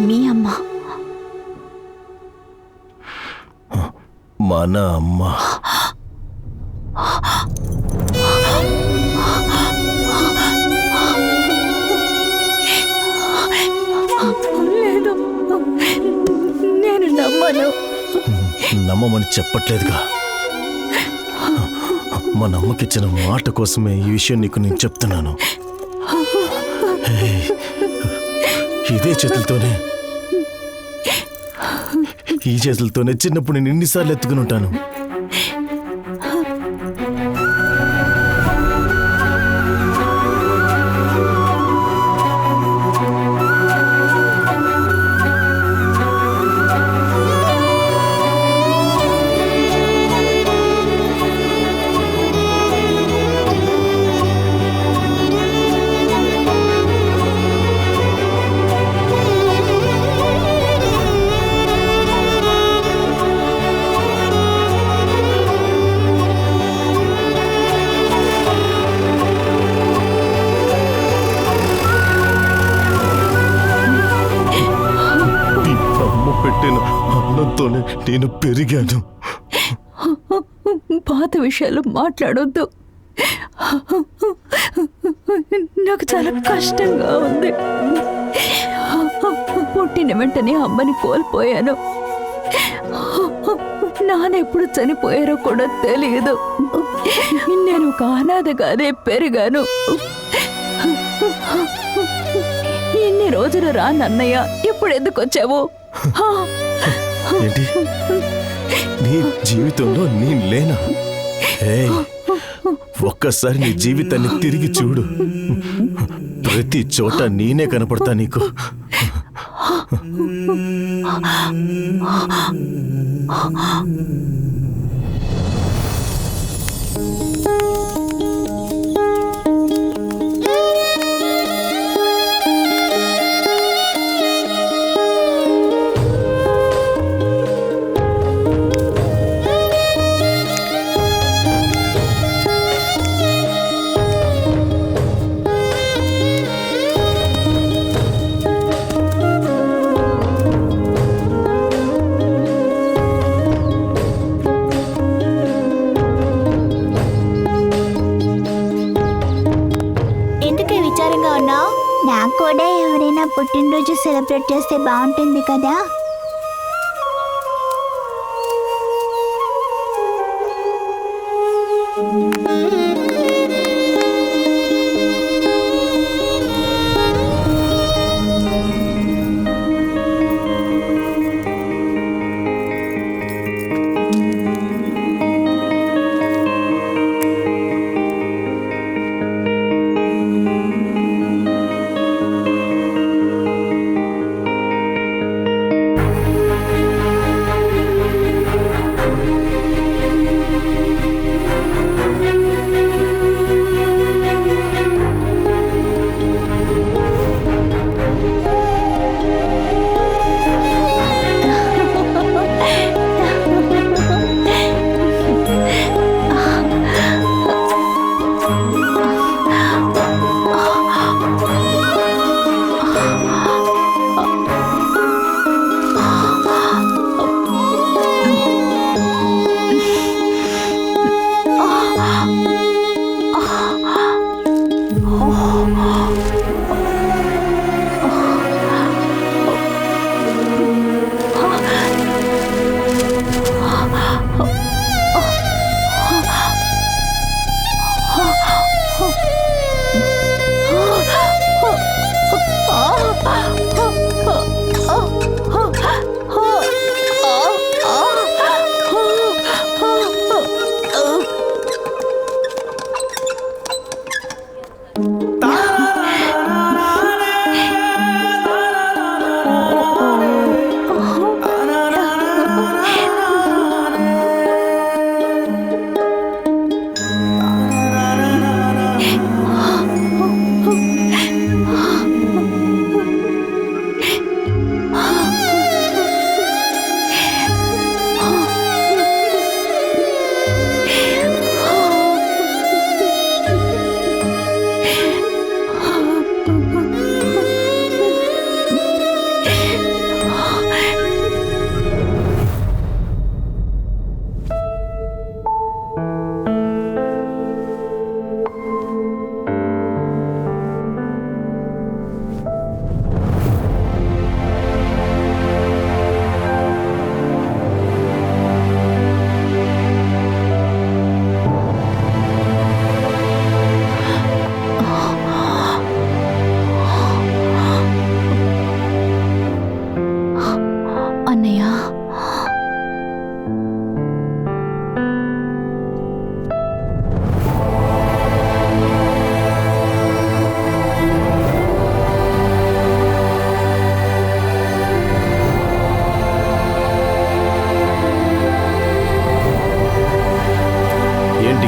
B: మీ అమ్మ.
H: మన అమ్మ.
B: లేదు, నేను నమ్మను.
H: నమ్మమని చెప్పట్లేదుగా. మన అమ్మకిచ్చిన మాట కోసమే ఈ విషయం నీకు నేను చెప్తున్నాను. ఏయ్, ఇదే చేతులతోనే ఈ చేతులతోనే చిన్నప్పుడు నేను ఎన్నిసార్లు ఎత్తుకుని ఉంటాను. పెట్టిన అన్నంతోనే నేను పెరిగాను.
B: పాత విషయాలు మాట్లాడొద్దు. నాకు చాలా కష్టంగా ఉంది. పుట్టిన వెంటనే అమ్మని కోల్పోయాను. నాన్నెప్పుడు చనిపోయారో కూడా తెలియదు. నేను ఒక అనాథగానే పెరిగాను. ఇన్ని రోజులు రా నన్నయ్య, ఇప్పుడు ఎందుకు వచ్చావు?
H: ఏంటి, నీ జీవితంలో నేను లేనా? ఏయ్, ఒక్కసారి నీ జీవితాన్ని తిరిగి చూడు. ప్రతి చోట నేనే కనపడతా నీకు.
J: నాకు కూడా ఎవరైనా పుట్టినరోజు సెలబ్రేట్ చేస్తే బాగుంటుంది కదా.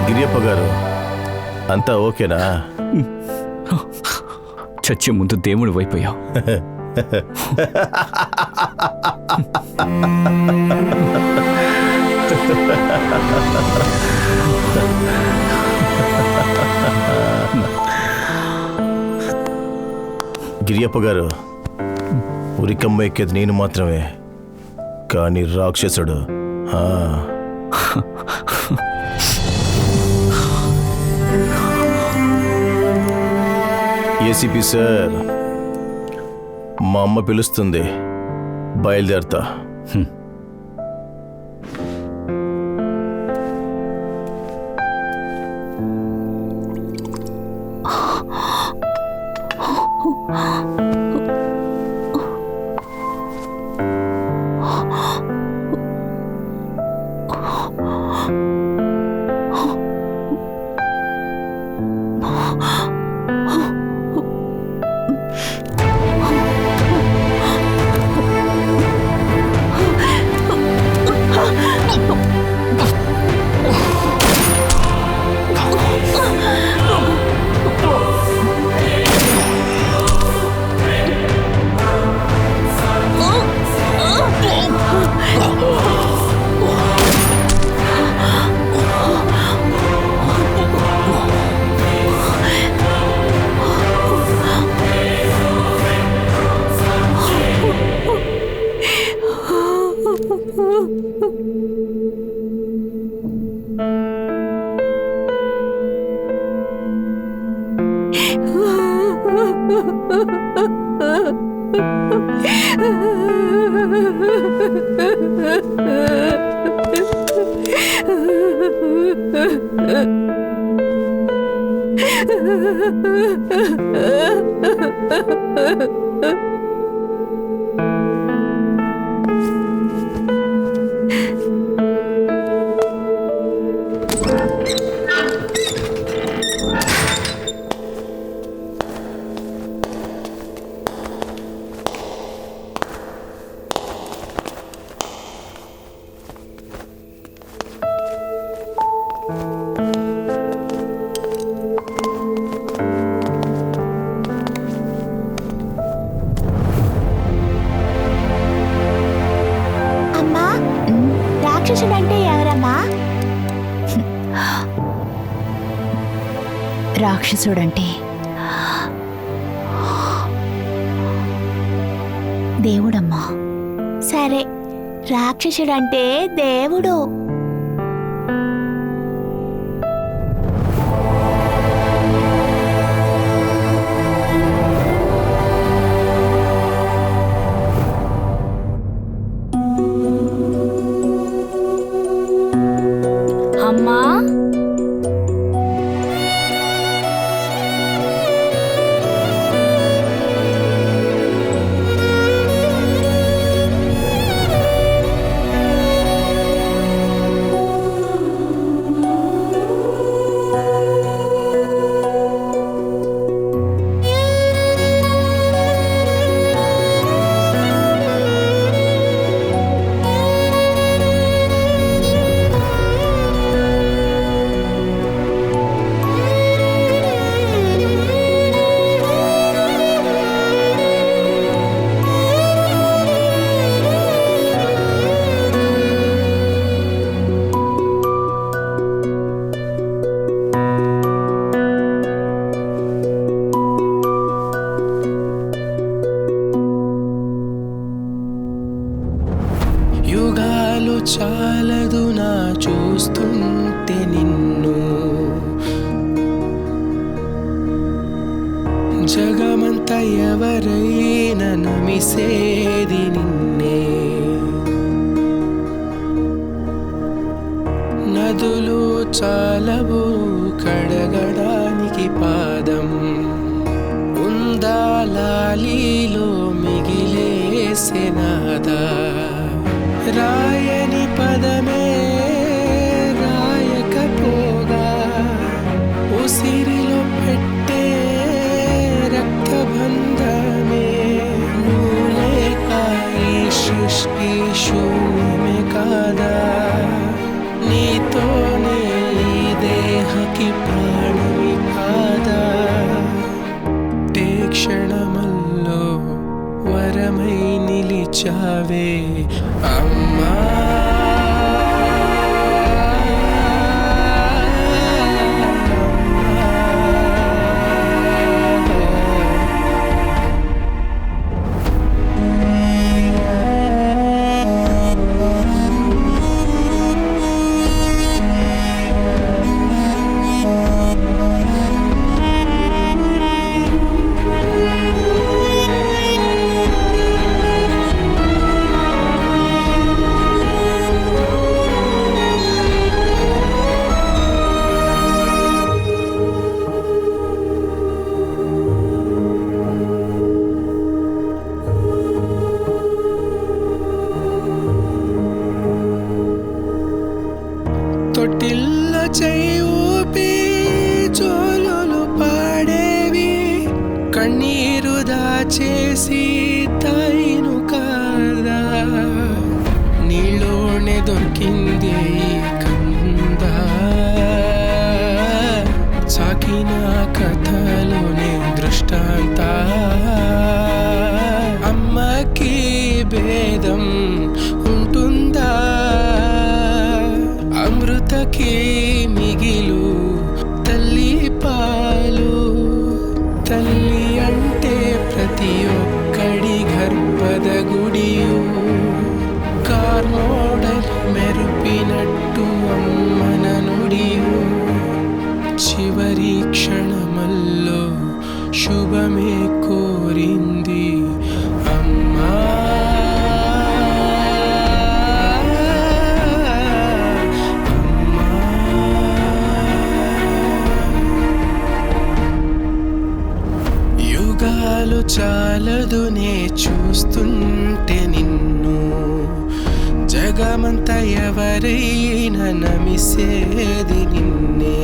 H: గిరియప్ప గారు అంతా ఓకేనా?
G: చచ్చే ముందు దేవుడు వైపోయావు.
H: గిరియప్ప గారు, ఉరికమ్మ ఎక్కేది నేను మాత్రమే, కానీ రాక్షసుడు ఏసీపీ సార్, మా అమ్మ పిలుస్తుంది, బయలుదేరతా.
J: రాక్షసుడంటే ఎవరమ్మా?
B: రాక్షసుడంటే దేవుడమ్మా.
J: సరే, రాక్షసుడంటే దేవుడు.
B: అమ్మా,
A: యుగాలు చాలదు నా చూస్తుంటే నిన్ను, జగమంతా ఎవరైనా నమిసేది నిన్నే. నదులు చాలవు కడగడానికి పాదం, ఉందా లాలీలో మిగిలేసెనాదా. రాయని పదమే రాయకపోగా ఉసిరిలో పెట్టే రక్తబంధమే. నువ్వులేక ఈ సృష్టి శూన్యమే కాదా, నీతోనే ఈ దేహం వచ్చావే అమ్మా. తొట్టిల్లో చేయి ఊపి జోలులు పాడేవి, కన్నీరు దాచేసి తాయిను కాదా, నీలోనే దొరికింది కంద, సాకిన కథలోనే దృష్టాంత. అమ్మకి భేదం ఉంటుందా, అమృతకి మిగిలు తల్లి పాలు. తల్లి అంటే ప్రతి ఒక్కడి గర్భద గుడియు, కార్మోడల్ మెరుపినట్టు అమ్మన నుడియు. చివరి క్షణమల్లో శుభమే కోరింది అమ్మా. యుగాలు చాలదునే చూస్తుంటే నిన్ను, జగమంతా ఎవరైనా నమిసేది నిన్నే.